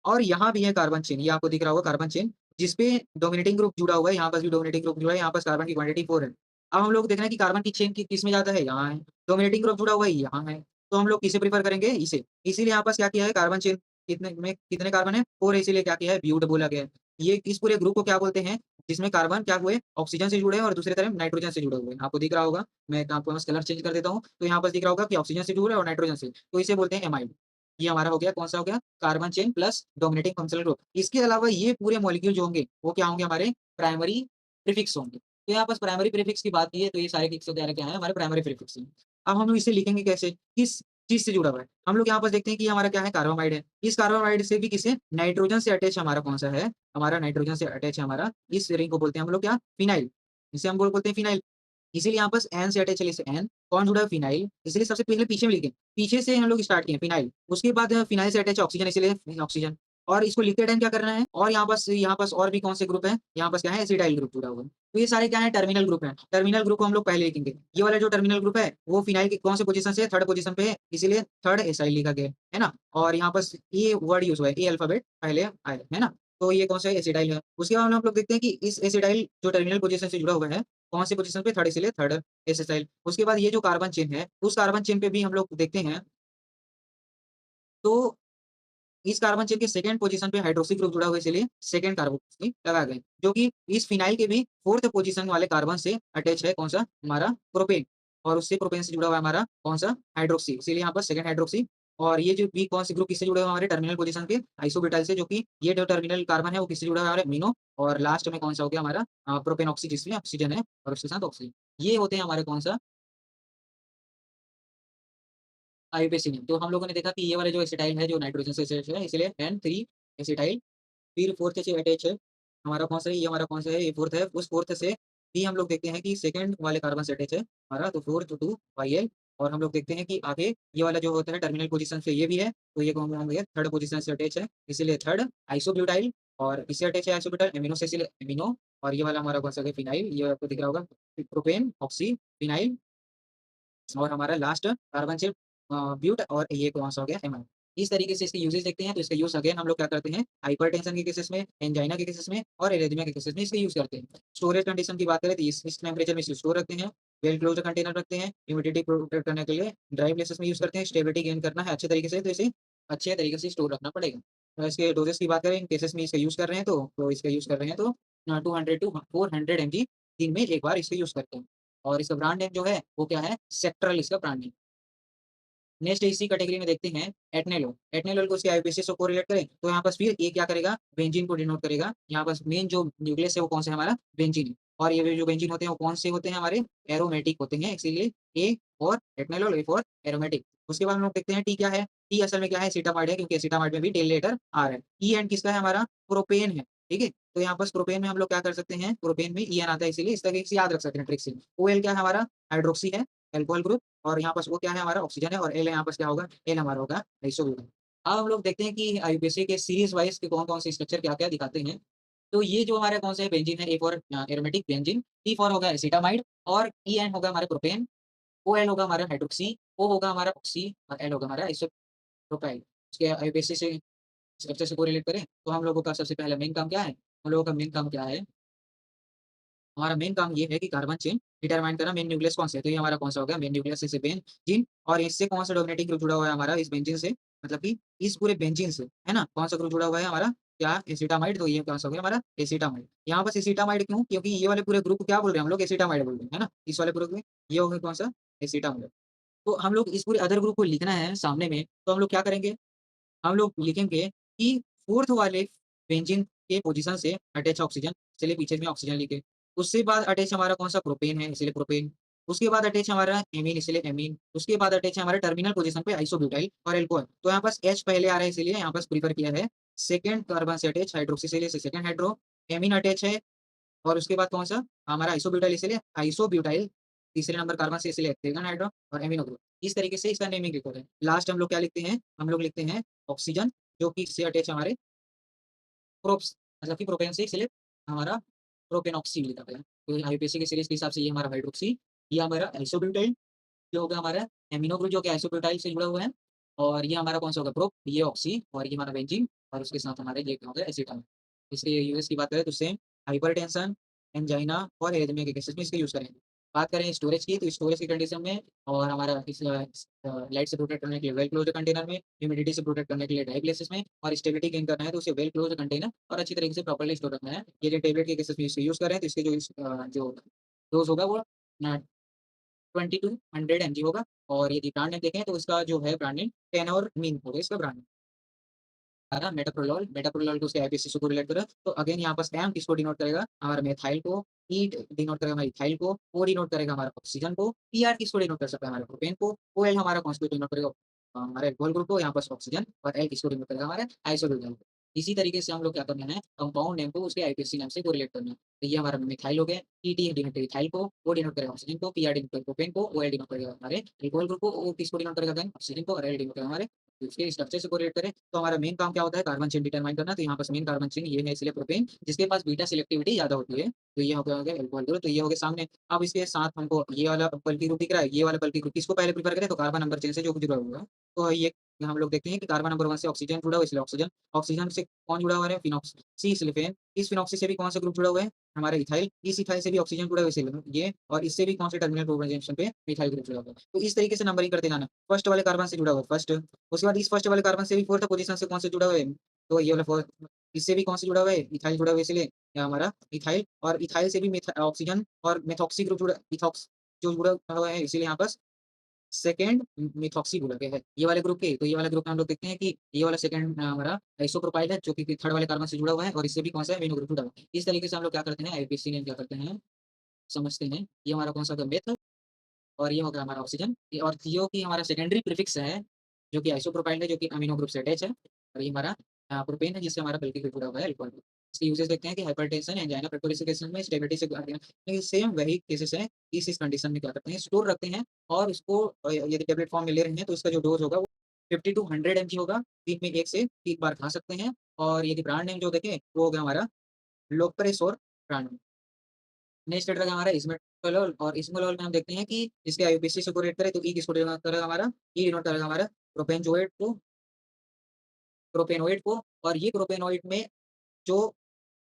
और यहाँ भी है कार्बन चेन, ये आपको दिख रहा होगा कार्बन चेन, जिसपे डोमिनेटिंग ग्रुप जुड़ा हुआ है, यहाँ पास भी डोमिनेटिंग ग्रुप जुड़ा है, यहाँ पास कार्बन की क्वांटिटी 4 है। अब हम लोग देख रहे हैं कि कार्बन की चेन किसमें ज़्यादा है? यहाँ है। डोमिनेटिंग ग्रुप जुड़ा हुआ है, यहाँ है। तो हम लोग किसे प्रेफ़र करेंगे? इसे। इसीलिए यहाँ पास क्या किया है कार्बन चेन कितने कार्बन है? 4 है इसीलिए क्या किया है ब्यूट बोला गया है। ये इस पूरे ग्रुप को क्या बोलते हैं? जिसमें कार्बन क्या हुए? ऑक्सीजन से जुड़े हैं और दूसरी तरफ नाइट्रोजन से जुड़े हुए हैं। आपको दिख रहा होगा, मैं आपको बस कलर चेंज कर देता हूँ, तो यहाँ पास दिख रहा होगा कि ऑक्सीजन से जुड़े हैं और नाइट्रोजन से, तो इसे बोलते हैं एमाइड। ये हमारा हो गया, कौन-सा हो गया? Carbon chain plus dominating functional group. इसके अलावा ये पूरे मॉलिक्यूल जो होंगे, वो क्या होंगे हमारे प्राइमरी प्रीफिक्स होंगे। तो यहाँ पास प्राइमरी प्रीफिक्स की बात की है, तो ये सारे फिक्स वगैरह क्या है हमारे प्राइमरी प्रीफिक्स हैं। अब हम लोग इसे लिखेंगे कैसे? किस चीज़ से जुड़ा हुआ है? हम लोग यहाँ पास देखते हैं कि ये हमारा क्या है कार्बामाइड है। इस कार्बामाइड से भी किसे नाइट्रोजन से अटैच हमारा कौन-सा है? हमारा नाइट्रोजन से अटैच है हमारा, इस रिंग को बोलते हैं हम लोग क्या? फिनाइल। इसे हम बोलते हैं फिनाइल। इसीलिए यहाँ पास एन से अटैच है, जैसे एन कौन जुड़ा है? फिनाइल। इसलिए सबसे पहले पीछे में लिखें, पीछे से हम लोग स्टार्ट किए फिनाइल, उसके बाद फिनाइल से अटैच है ऑक्सीजन, इसीलिए ऑक्सीजन और इसको लिखते टाइम क्या करना है? और यहाँ पास और भी कौन से ग्रुप हैं? यहाँ पास क्या है? एसिटाइल ग्रुप जुड़ा हुआ है। तो ये सारे क्या है? टर्मिनल ग्रुप हैं। टर्मिनल ग्रुप को हम लोग पहले लिखेंगे। ये वाला जो टर्मिनल ग्रुप है, वो फिनाइल की कौन से पोज़ीशन से है? 3rd पोज़ीशन पे है, इसीलिए 3rd एसाइल लिखा गया है ना? और यहाँ पास ये वर्ड यूज़ हुआ है, ए अल्फ़ाबेट पहले आया है ना? तो ये कौन सा है? एसिटाइल है। उसके बाद हम लोग देखते हैं कि इस एसिटाइल जो टर्मिनल पोज़ीशन से जुड़ा हुआ है, कौन सी पोज़ीशन पे? 3rd, इसीलिए 3rd एसिटाइल। उसके बाद ये जो कार्बन चेन है, उस कार्बन चेन पे भी हम लोग देखते हैं, तो इस कार्बन चेन के 2nd पोज़ीशन पे हाइड्रोक्सी ग्रुप जुड़ा हुआ है, इसीलिए 2nd कार्बोक्सी लगाया गया है, जो कि इस फिनाइल के भी 4th पोज़ीशन वाले कार्बन से अटैच है, कौन-सा? हमारा प्रोपेन और उससे प्रोपेन से जुड़ा हुआ है हमारा कौन-सा? हाइड्रोक्सी, इसीलिए यहाँ पर 2nd हाइड्रोक्सी और ये जो बी कौन से ग्रुप किससे जुड़े हुए हैं हमारे टर्मिनल पोज़ीशन पे? आइसोब्यूटाइल से, जो कि ये जो टर्मिनल कार्बन है वो किससे जुड़ा हुआ है हमारे अमीनो और लास्ट में कौन-सा हो गया हमारा प्रोपेनॉक्सी, जिसमें ऑक्सीजन है और उसके साथ ऑक्सीजन। ये होते हैं हमारे कौन-सा? आईयूपीएसी में। तो हम लोगों ने देखा कि ये वाला जो एसिटाइल है, जो नाइट्रोजन से अटैच है, इसलिए N3 एसिटाइल। फिर 4th से अटैच है, हमारा कौन-सा है? ये हमारा कौन-सा है? ये 4th है। उस 4th से भी हम लोग देखते हैं कि 2nd वाले कार्बन से अटैच है हमारा, तो 4 to 2 YL और हम लोग देखते हैं कि आगे ये वाला जो होता है टर्मिनल पोज़ीशन से ये भी है, तो ये कौन हो गया? 3rd पोज़ीशन से अटैच है, इसीलिए 3rd आइसोब्यूटाइल और इससे अटैच है आइसोब्यूटाइल, एमिनो से इसीलिए एमिनो और ये वाला हमारा कौन-सा है? फिनाइल, ये आपको दिख रहा होगा, प्रोपेन, ऑक्सी, फिनाइल और हमारा लास्ट कार्बन से ब्यूट और ये कौन-सा हो गया? एमाइन। इस तरीके से इसके यूजेस देखते हैं, तो इसका यूज़ अगेन हम लोग क्या करते हैं, हाइपरटेंशन के केसेस में, एंजाइना के केसेस में और एरिथमिया के केसेस में इसका यूज़ करते हैं। स्टोरेज कंडीशन की बात करें तो इस टेम्परेचर में इसे स्टोर रखते हैं, वेल क्लोज्ड कंटेनर रखते हैं, ह्यूमिडिटी प्रोटेक्ट करने के लिए ड्राई प्लेसेस में यूज़ करते हैं, स्टेबिलिटी गेन करना है अच्छे तरीके से, तो इसे अच्छे तरीके से स्टोर रखना पड़ेगा। इसके डोजेस की बात करें, इन केसेस में इसका यूज़ कर रहे हैं तो इसका यूज़ कर रहे हैं तो 200 टू 400 एमजी दिन में 1 बार इसका यूज़ करते हैं। और इसका ब्रांड नेम जो है, वो क्या है? सेक्ट्रल इसका ब्रांड नेम। नेक्स्ट इसी कैटेगरी में देखते हैं एटनेलोल। एटनेलोल को उसके आईयूपीएसी से कोरिलेट करें, तो यहाँ पास फिर ये क्या करेगा? बेंजीन को डिनोट करेगा। यहाँ पास मेन जो न्यूक्लियस है वो कौन-सा है हमारा? बेंजीन है। और ये जो बेंजीन होते हैं वो कौन से होते हैं हमारे? एरोमेटिक होते हैं, इसीलिए A for atenolol, A for aromatic. उसके बाद हम लोग देखते हैं टी क्या है? टी असल में क्या है? एसीटामाइड है, क्योंकि एसीटामाइड में भी टेल लेटर आ रहा है। ई एंड किसका है हमारा? प्रोपेन है, ठीक है? तो यहाँ पास प्रोपेन में हम लोग क्या कर सकते हैं? प्रोपेन में ई एन आता है, इसीलिए इस तरीके से याद रख सकते हैं ट्रिक से। ओएल क्या है हमारा? हाइड्रोक्सी है, अल्कोहल ग्रुप और यहाँ पास वो क्या है हमारा? ऑक्सीजन है और एल यहाँ पास क्या होगा? एल हमारा होगा आइसोब्यूटाइल। अब हम लोग देखते हैं कि आईयूपीएसी के सीरीज़ वाइज़ के कौन-कौन से स्ट्रक्चर क्या-क्या दिखाते हैं। तो ये जो हमारे कौन से है बेंजीन है, ए for aromatic benzene, T for होगा एसिटामाइड और ई एन होगा हमारे प्रोपेन, ओएल होगा हमारा हाइड्रोक्सी, ओ होगा हमारा ऑक्सी और एल होगा हमारा आइसोप्रोपाइल। इसके आईयूपीएसी से स्ट्रक्चर से कोरिलेट करें, तो हम लोगों का सबसे पहला मेन काम क्या है? हम लोगों का मेन काम क्या है? हमारा मेन काम ये है कि कार्बन चेन डिटरमाइन करना मेन न्यूक्लियस कौन सा है, तो ये हमारा कौन सा हो गया? मेन न्यूक्लियस इसे बेंजीन और इससे कौन सा डोमिनेटिंग ग्रुप जुड़ा हुआ है हमारा इस बेंजीन से, मतलब कि इस पूरे बेंजीन से, है ना? कौन सा ग्रुप जुड़ा हुआ है हमारा? क्या? एसिटामाइड, तो ये कौन सा हो गया हमारा? एसिटामाइड। यहाँ बस एसिटामाइड क्यों? क्योंकि ये वाले पूरे ग्रुप को क्या बोल रहे हैं हम लोग? एसिटामाइड बोल रहे हैं, है ना? इस वाले ग्रुप में ये हो गया कौन सा? एसिटामाइड। तो हम लोग इस पूरे अदर ग्रुप को लिखना है सामने में, तो हम लोग क्या करेंगे? हम लोग लिखेंगे कि 4th वाले बेंजीन के पोज़ीशन से अटैच ऑक्सीजन, चलिए पीछे में ऑक्सीजन लिखे। उससे बाद अटैच हमारा कौन-सा? प्रोपेन है, इसलिए प्रोपेन। उसके बाद अटैच हमारा एमीन, इसलिए एमीन। उसके बाद अटैच है हमारे टर्मिनल पोज़ीशन पे आइसोब्यूटाइल और एल्कोहल। तो यहाँ पास H पहले आ रहा है, इसीलिए यहाँ पास प्रेफ़र किया है 2nd कार्बन से अटैच हाइड्रोक्सी, इसीलिए 2nd हाइड्रो। एमीन अटैच है और उसके बाद कौन-सा? हमारा आइसोब्यूटाइल, इसीलिए आइसोब्यूटाइल तीसरे नंबर कार्बन से इसलिए हेक्सेगन हाइड्रो और एमिनो ग्रुप। इस तरीके से इसका नेमिंग लिखा होता है। लास्ट हम लोग क्या लिखते हैं? हम लोग लिखते हैं ऑक्सीजन, जो कि इससे अटैच हमारे प्रोप्स, मतलब कि प्रोपेन से इसलिए हमारा प्रोपेनॉक्सी लिखा गया है। तो आईयूपीएसी की सीरीज़ के हिसाब से ये हमारा हाइड्रोक्सी, ये हमारा आइसोब्यूटाइल, ये होगा हमारा एमिनो ग्रुप जो कि आइसोब्यूटाइल से जुड़ा हुआ है, और ये हमारा कौन-सा होगा? प्रोप, ये ऑक्सी, और ये हमारा बेंजीन, और उसके साथ हमारे ये क्या हो गया? एसीटन। इसके यूज़ेज़ की बात करें तो सेम हाइपरटेंशन, एंजाइना और एरिथमिया के केसेस में इसका यूज़ करेंगे। बात करें स्टोरेज की, तो स्टोरेज की कंडीशन में और हमारा लाइट से प्रोटेक्ट करने के लिए वेल क्लोज्ड कंटेनर में, ह्यूमिडिटी से प्रोटेक्ट करने के लिए ड्राई प्लेसेस में, और स्टेबिलिटी गेन करना है तो उसे वेल क्लोज्ड कंटेनर और अच्छी तरीके से प्रॉपर्ली स्टोर रखना है। ये जो टेबलेट के केसेस में इसको यूज़ कर रहे हैं, तो इसके जो डोज़ होगा वो अ, 20 टू 100 एमजी होगा, और यदि ब्रांड नेम देखें तो इसका जो है ब्रांड नेम टेनोर मीन होगा इसका ब्रांड नेम। मेटाप्रोलोल, मेटाप्रोलोल को उसके आईपीसी से कोरिलेट करें, तो अगेन यहाँ पास एम किसको डिनोट करेगा? हमारा मेथाइल को, ई डिनोट करेगा हमारा इथाइल को, ओ डिनोट करेगा हमारा ऑक्सीजन को, पीआर किसको डिनोट कर सकता है? हमारे प्रोपेन को, ओएल हमारा कौन सी डिनोट करेगा? हमारे अल्कोहल ग्रुप को, यहाँ पास ऑक्सीजन, और एल किसको डिनोट करेगा? हमारा आइसोब्यूटाइल को। इसी तरीके से हम लोग क्या करना है, कंपाउंड नेम को उसके आईपीसी नाम से कोरिलेट करना है। तो ये हमारा मिथाइल हो गया, ईटी डिनोट करेगा इथाइल को, ओ डिनोट करेगा ऑक्सीजन को, पीआर डिनोट करेगा प्रोपेन को, ओएल डिनोट करेगा हमारे अल्कोहल ग्रुप को, ओ किसको डिनोट करेगा? देन ऑक्सीजन को, और एल डिनोट करेगा हमारे उसके स्ट्रक्चर से कोरिलेट करें, तो हमारा मेन काम क्या होता है? कार्बन चेन डिटरमाइन करना। तो यहाँ पास मेन कार्बन चेन ये है, इसलिए प्रोपेन, जिसके पास बीटा सिलेक्टिविटी ज़्यादा होती है। तो ये हो गया अल्कोहल ग्रुप, तो ये हो गया सामने। अब इसके साथ हमको ये वाला बल्कि ग्रुप दिख रहा है, ये वाला बल्कि ग्रुप किसको पहले प्रेफर करें? तो कार्बन नंबर चेन से जो जुड़ा हुआ है। तो ये हम लोग देखते हैं कि कार्बन नंबर 1 से ऑक्सीजन जुड़ा हुआ है, इसलिए ऑक्सीजन। ऑक्सीजन से कौन जुड़ा हुआ है? फिनॉक्सी सल्फेन। इस फिनॉक्सी से भी कौन सा ग्रुप जुड़ा हुआ है? हमारा इथाइल। इस इथाइल से भी ऑक्सीजन जुड़ा हुआ है, इसीलिए ये, और इससे भी कौन से टर्मिनल प्रोटॉन जंक्शन पे मिथाइल ग्रुप जुड़ा हुआ है। तो इस तरीके से नंबरिंग करते जाना। फर्स्ट वाले कार्बन से जुड़ा हुआ है फर्स्ट, उसके बाद इस फर्स्ट वाले कार्बन से भी फोर्थ पोजीशन से कौन से जुड़ा हुआ है? तो ये वाला फोर्थ, इससे भी कौन से जुड़ा हुआ है? इथाइल जुड़ा हुआ है, इसलिए ये हमारा इथाइल, और इथाइल से भी ऑक्सीजन और मेथॉक्सी ग्रुप जुड़ा, इथॉक्स जो जुड़ा हुआ है, इसीलिए यहाँ पास सेकंड मिथॉक्सी बोला गया है ये वाले ग्रुप के। तो ये वाला ग्रुप में हम लोग देखते हैं कि ये वाला सेकंड हमारा आइसोप्रोपाइल है, जो कि थर्ड वाले कार्बन से जुड़ा हुआ है, और इससे भी कौन सा है? अमीनो ग्रुप जुड़ा हुआ है। इस तरीके से हम लोग क्या करते हैं? आईपीसी ने क्या करते हैं, समझते हैं। ये हमारा कौन सा होगा? मेथ, और ये होगा हमारा ऑक्सीजन, ये और थियो की हमारा सेकेंडरी प्रीफिक्स है, जो कि आइसोप्रोपाइल है, जो कि अमीनो ग्रुप से अटैच है, और ये हमारा प्रोपेन है, जिससे हमारा बल्कि जुड़ा हुआ है अल्कोहल ग्रुप। इसके यूजेस देखते हैं कि हाइपरटेंशन, एंजाइना प्रेशराइजेशन में स्टेबिलिटी से सेम वही केसेस हैं। इस कंडीशन में क्या करते हैं? स्टोर रखते हैं, और उसको यदि टेबलेट फॉर्म में ले रहे हैं, तो इसका जो डोज होगा वो 50 टू 100 एमजी होगा। दिन में 1 से 3 बार खा सकते हैं, और यदि ब्रांड नेम जो देखें वो हो गया हमारा लोकप्रेस और ब्रांड नेम। नेक्स्ट रहेगा हमारा इसमेटोलोल, और इसमेटोलोल में हम देखते हैं कि इसके आईयूपीएसी से कोरिलेट करें, तो ई किसको डिनोट करेगा? हमारा ई डिनोट करेगा हमारा प्रोपेनजोएट को, प्रोपेनोइड को, और ये प्रोपेनोइड में जो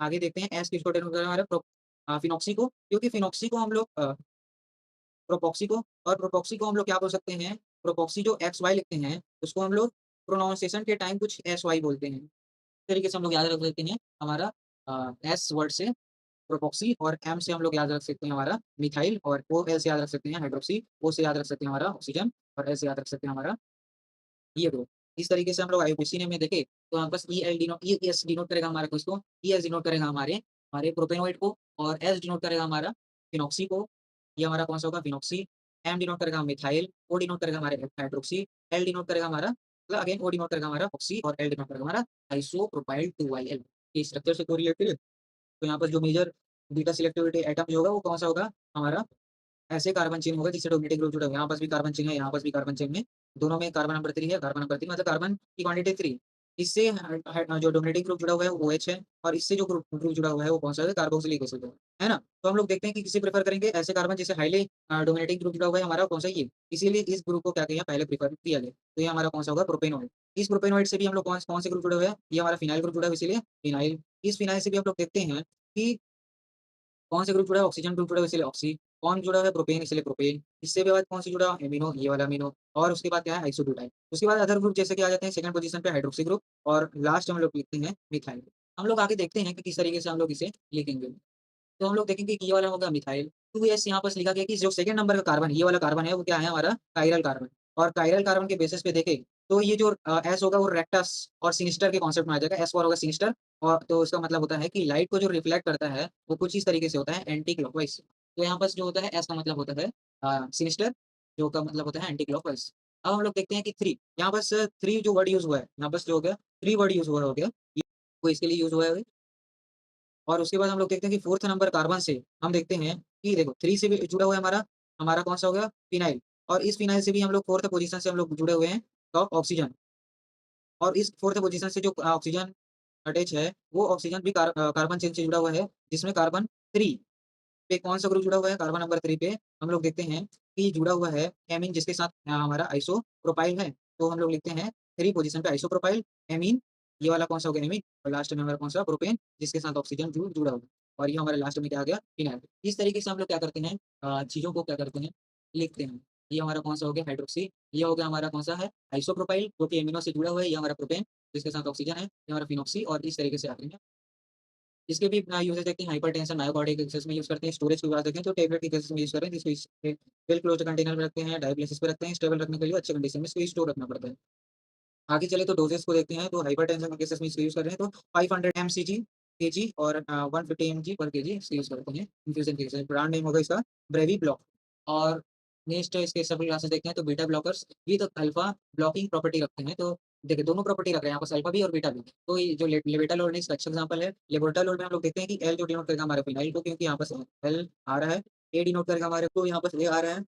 आगे देखते हैं एस किसको डिनोट करेगा? हमारा फिनॉक्सी को, क्योंकि फिनॉक्सी को हम लोग प्रोपॉक्सी को, और प्रोपॉक्सी को हम लोग क्या बोल सकते हैं? प्रोपॉक्सी जो एक्स वाई लिखते हैं, उसको हम लोग प्रोनाउंसिएशन के टाइम कुछ एस वाई बोलते हैं। इस तरीके से हम लोग याद रख लेते हैं हमारा एस वर्ड से प्रोपॉक्सी, और एम से हम लोग याद रख सकते हैं हमारा मिथाइल, और ओ एल से याद रख सकते हैं हाइड्रोक्सी, ओ से याद रख सकते हैं हमारा ऑक्सीजन, और एल से याद रख सकते हैं हमारा ये ग्रुप। इस तरीके से हम लोग आईयूपीएसी नेम में देखें, तो यहाँ पास E L denote E S denote करेगा हमारा किसको? ई एस डिनोट करेगा हमारे हमारे प्रोपेनोइड को, और एस डिनोट करेगा हमारा फिनॉक्सी को। ये हमारा कौन सा होगा? फिनॉक्सी। एम डिनोट करेगा मिथाइल, ओ डिनोट करेगा हमारे हाइड्रोक्सी, एल डिनोट करेगा हमारा, मतलब अगेन ओ डिनोट करेगा हमारा ऑक्सी, और एल डिनोट करेगा हमारा आइसोप्रोपाइल 2YL। ये स्ट्रक्चर से कोरिलेटेड। तो यहाँ पर जो मेजर बीटा सिलेक्टिविटी एटम जो होगा वो कौन सा होगा? हमारा ऐसे कार्बन चेन होगा जिससे डोमेटिक ग्रुप जुड़ा हुआ है। यहाँ पास भी कार्बन चेन है, यहाँ पास भी कार्बन चेन है। दोनों में कार्बन नंबर 3 है, कार्बन नंबर 3 मतलब कार्बन की क्वांटिटी 3। इससे जो डोमेटिक ग्रुप जुड़ा हुआ है वो OH है, और इससे जो ग्रुप जुड़ा हुआ है वो कौन सा है? कार्बोक्सिलिक एसिड है ना? तो हम लोग देखते हैं कि किसे प्रेफर करेंगे? ऐसे कार्बन जिससे हाईली डोमिनेटिंग ग्रुप जुड़ा हुआ है हमारा कौन सा? ये। इसीलिए इस ग्रुप को क्या किया? पहले प्रेफर किया गया। तो ये हमारा कौन सा होगा? प्रोपेनॉइड। इस प्रोपेनॉइड से भी हम लोग कौन कौन से ग्रुप जुड़े हुए हैं? ये हमारा फिनाइल ग्रुप जुड़ा हुआ है, इसीलिए फिनाइल। इस फिनाइल से भी हम लोग देखते हैं कि कौन से ग्रुप जुड़ा है? ऑक्सीजन ग्रुप जुड़ा है, इसलिए ऑक्सी। कौन जुड़ा है? प्रोपेन, इसलिए प्रोपेन। इससे भी बाद कौन सी जुड़ा? एमिनो, ये वाला अमीनो, और उसके बाद क्या है? आइसोब्यूटाइल। उसके बाद अदर ग्रुप जैसे कि आ जाते हैं सेकंड पोजीशन पे हाइड्रोक्सी ग्रुप, और लास्ट हम लोग लिखते हैं मिथाइल। हम लोग आगे देखते हैं कि किस तरीके से हम लोग इसे लिखेंगे। तो हम लोग देखेंगे कि ये वाला होगा मिथाइल। 2s यहाँ पास लिखा गया कि जो सेकंड नंबर का कार्बन, ये वाला कार्बन है, वो क्या है? हमारा काइरल कार्बन। और काइरल कार्बन के बेसिस पे देखें, तो ये जो एस होगा वो रेक्टस और सिनिस्टर के कॉन्सेप्ट में आ जाएगा। एस फॉर होगा सिनिस्टर, और तो उसका मतलब होता है कि लाइट को जो रिफ्लेक्ट करता है वो कुछ इस तरीके से होता है, एंटी क्लॉकवाइज। तो यहाँ पास जो होता है एस का मतलब होता है सिनिस्टर, जो का मतलब होता है एंटी क्लॉकवाइज। अब हम लोग देखते हैं कि 3, यहाँ पास 3 जो वर्ड यूज़ हुआ है, यहाँ पास जो हो गया 3 वर्ड यूज़ हुआ हो गया, ये वो इसके लिए यूज़ हुआ है। और उसके बाद हम लोग देखते हैं कि 4th नंबर कार्बन से हम देखते हैं कि देखो 3 से भी जुड़ा हुआ है हमारा हमारा कौन-सा हो गया? फ़िनाइल और इस फ़िनाइल से भी हम लोग 4th पोज़ीशन से हम लोग जुड़े हुए हैं, तो ऑक्सीजन और इस 4th पोज़ीशन से जो ऑक्सीजन अटैच है, वो ऑक्सीजन भी कार्बन चेन से जुड़ा हुआ है, जिसमें कार्बन 3 पे कौन-सा ग्रुप जुड़ा हुआ है? कार्बन नंबर 3 पे हम लोग देखते हैं कि जुड़ा हुआ है एमीन जिसके साथ हमारा आइसोप्रोपाइल है। तो हम लोग लिखते हैं 3 पोज़ीशन पे आइसोप्रोपाइल, एमीन, ये वाला कौन-सा हो गया एमीन और लास्ट में हमारा कौन-सा प्रोपेन जिसके साथ ऑक्सीजन जुड़ा हुआ है और ये हमारे लास्ट में क्या आ गया? फिनाइल। इस तरीके से हम लोग क्या करते हैं चीज़ों को क्या करते हैं, लिखते हैं। ये हमारा कौन-सा हो गया? हाइड्रोक्सी, ये हो गया हमारा कौन-सा है? आइसोप्रोपाइल जो कि एमिनो से जुड़ा हुआ है, ये हमारा प्रोपेन जिसके साथ ऑक्सीजन है, ये हमारा फिनॉक्सी और इस तरीके से आते हैं। इसके भी यूज़ेज़ देखते हैं हाइपरटेंशन, मायोकार्डियल केसेज़ में यूज़ करते हैं, स्टोरेज की बात देखें तो टैबलेट के केसेज़ में यूज़ कर रहे हैं जिसको वेल क्लोज्ड कंटेनर में रखते हैं, डायलिसिस पे रखते हैं, स्टेबल रखने के लिए अच्छे कंडीशन में इसको स्टोर रखना पड़ता है। आगे चले तो डोज़ेज़ को देखते हैं तो हाइपरटेंशन के केसेज़ में इसको यूज़ कर रहे हैं तो 500 एमसीजी केजी और 150 एमजी पर केजी इसको यूज़ करते हैं इन्फ्यूज़न के केसेज़। ब्रांड नेम होगा इसका ब्रेविब्लॉक और नेक्स्ट इसके सभी क्लासेस देखते हैं तो beta blockers with alpha blocking property रखते हैं। तो देखिए दोनों प्रॉपर्टी रख रहे हैं यहाँ पास अल्फा भी और बीटा भी। तो ये जो लेबोटालोल है इसका अच्छा एग्ज़ाम्पल है। लेबोटालोल में हम लोग देखते हैं कि एल जो डिनोट करेगा हमारे फिनाइल को क्योंकि यहाँ पास एल आ रहा है, ए डिनोट करेगा हमारे को यहाँ पास ए आ रहा है।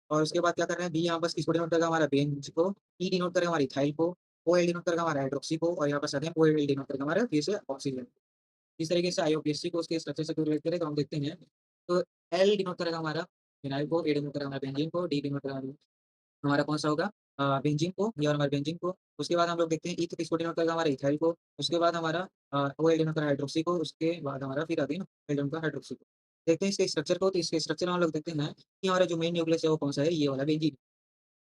और उसके बाद क्या कर रहे हैं, बी यहाँ बस किसको डिनोट करेगा हमारा बेंज को, ई डिनोट करेगा हमारा इथाइल को, ओएल डिनोट करेगा हमारा हाइड्रोक्सी को और यहाँ पर साथ में ओएल डिनोट करेगा हमारा फिर से ऑक्सीजन। इस तरीके से आईओपीएससी को उसके स्ट्रक्चर से रिलेट करें तो हम देखते हैं, तो एल डिनोट करेगा हमारा फिनाइल को, ए डिनोट करेगा हमारा बेंजीन को, डी डिनोट करेगा हमारा कौन-सा होगा बेंजीन को, ये और हमारा बेंजीन को। उसके बाद हम लोग देखते हैं ईथ किसको डिनोट करेगा हमारा इथाइल को, उसके बाद हमारा ओएल डिनोट करेगा हाइड्रोक्सी को, उसके बाद हमारा फिर आते हैं एल डिनोट करेगा हाइड्रोक्सी को। देखते हैं इसके स्ट्रक्चर को, तो इसके स्ट्रक्चर में हम लोग देखते हैं कि हमारा जो मेन न्यूक्लियस है वो कौन-सा है, ये वाला बेंजीन।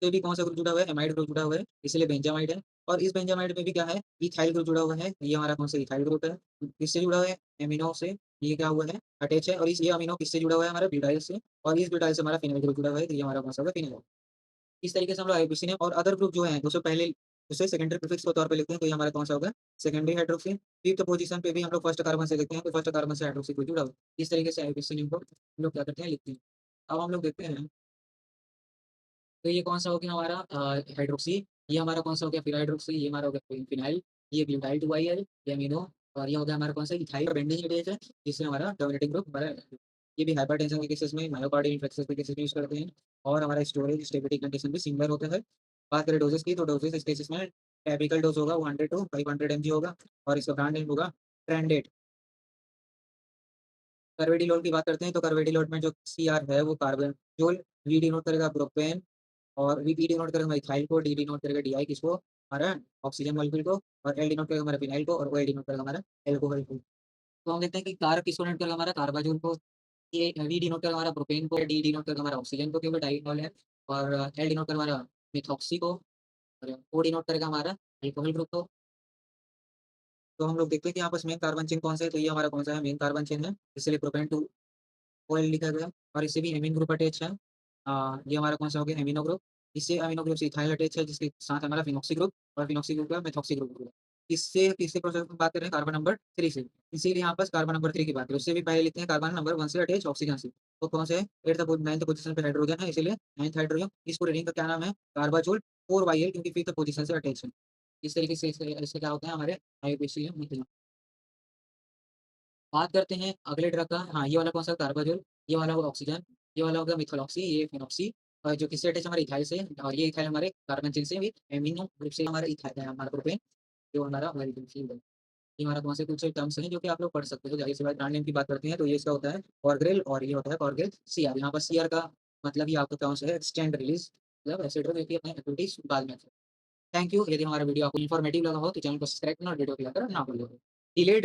तो ये भी कौन-सा ग्रुप जुड़ा हुआ है? एमाइड ग्रुप जुड़ा हुआ है, इसलिए बेंजामाइड है और इस बेंजामाइड में भी क्या है? इथाइल ग्रुप जुड़ा हुआ है, ये हमारा कौन-सा इथाइल ग्रुप है। किससे जुड़ा हुआ है? एमिनो से, ये क्या हुआ है? अटैच है और इस ये अमीनो किससे जुड़ा हुआ है? हमारा ब्यूटाइल से और इस ब्यूटाइल से हमारा फिनाइल ग्रुप जुड़ा हुआ है, तो ये हमारा कौन-सा होगा? फिनाइल। इस तरीके से हम लोग आईयूपीएसी ने और अदर ग्रुप जो हैं, उससे पहले उसे सेकेंडरी प्रीफिक्स के तौर पे लिखते हैं, तो ये हमारा कौन-सा होगा? Secondary hydroxy. 5th पोज़ीशन पे भी हम लोग फर्स्ट कार्बन से देखते हैं, तो फर्स्ट कार्बन से हाइड्रोक्सी ग्रुप जुड़ा हुआ है। इस तरीके से आईयूपीएसी नेम को हम लोग क्या करते हैं? लिखते हैं। अब हम लोग देखते हैं तो ये कौन-सा हो गया हमारा हाइड्रोक्सी, ये हमारा कौन-सा हो गया फिर हाइड्रोक्सी, ये हमारा हो गया फिनाइल, ये ब्यूटाइल 2-IL, ये अमीनो और ये हो गया हमारा कौन-सा इथाइल और बेंजीन एडेज है, जिससे हमारा टर्मिनेटिंग ग्रुप हमारा ये भी हाइपरटेंशन के केसेस में, मायोकार्डियल इन्फेक्शन के केसेस में यूज़ करते हैं और हमारा स्टोरेज स्टेबिलिटी कंडीशन भी सिमिलर होता है। बात करें डोज़ेज़ की, तो डोज़ेज़ इस केसेस में टिपिकल डोज़ होगा 100 टू 500 एमजी होगा और इसका ब्रांड नेम होगा ट्रेंडेड। कार्वेडिलोल की बात करते हैं, तो कार्वेडिलोल में जो सीआर है वो कार्बेनजोल, वी डिनोट करेगा प्रोपेन और वी डिनोट करेगा इथाइल को, डी डिनोट करेगा डीआई किसको? हमारा ऑक्सीजन मॉलिक्यूल को और एल डिनोट करेगा हमारा फिनाइल को और ओएल डिनोट करेगा हमारा एल्कोहल को। तो हम देखते हैं कि कार किसको डिनोट करेगा हमारा कार्बाजोल को, ये वी डिनोट करेगा हमारा प्रोपेन को, डी डिनोट करेगा हमारा ऑक्सीजन को क्योंकि डाइइथाइल है और एल डिनोट करेगा हमारा मिथॉक्सी को और ओ डिनोट करेगा हमारा अल्कोहल ग्रुप को। तो हम लोग देखते हैं कि यहाँ पास मेन कार्बन चेन कौन-सा है, तो ये हमारा कौन-सा है? मेन कार्बन चेन है, इसलिए प्रोपेन टू ओएल लिखा गया और इससे भी एमीन ग्रुप अटैच है। ये हमारा कौन-सा हो गया? Amino group. इससे अमीनो ग्रुप से इथाइल अटैच है जिसके साथ हमारा फिनॉक्सी ग्रुप और फिनॉक्सी ग्रुप का मेथॉक्सी ग्रुप हो गया। इससे किससे प्रोसेस की बात कर रहे हैं? कार्बन नंबर 3 से। इसीलिए यहाँ पास कार्बन नंबर 3 की बात करें। उससे भी पहले लिखते हैं कार्बन नंबर 1 से अटैच ऑक्सीजन से। तो कौन से है? 9th पोज़ीशन पे हाइड्रोजन है इसीलिए 9th हाइड्रोजन। इस पूरे रिंग का क्या नाम है? कार्बाजोल 4YL क्योंकि 5th पोज़ीशन से अटैच है। इस तरीके से इससे क्या होता है हमारे आईयूपीएसी में बात करते हैं अगले ड्रग का हाँ, ये वाला कौन-सा कार्बाजोल, ये वाला होगा ऑक्सीजन, ये वाला होगा मिथॉक्सी, ये फिनॉक्सी जो किससे अटैच है हमारे इथाइल से और ये इथाइल हमारे कार्बन चेन से भी एमिनो ग्रुप से हमारा हमारा प्रोपेन जो हमारा मॉलिक्यूल है। ये हमारा कौन से कुछ टर्म्स हैं जो कि आप लोग पढ़ सकते हो। ज़ाहिर-सी बात ब्रांड नेम की बात करते हैं तो ये इसका होता है Orgrel और ये होता है Orgrel सीआर। यहाँ पर सीआर का मतलब ही आपका कौन सा है एक्सटेंड रिलीज़ मतलब ऐसे ड्रग जो कि अपने एक्टिविटीज़ बाद में थैंक यू। यदि हमारा वीडियो आपको इन्फॉर्मेटिव लगा हो तो चैनल को सब्सक्राइब करना और वीडियो को लाइक करना ना भूलिए। डिलेड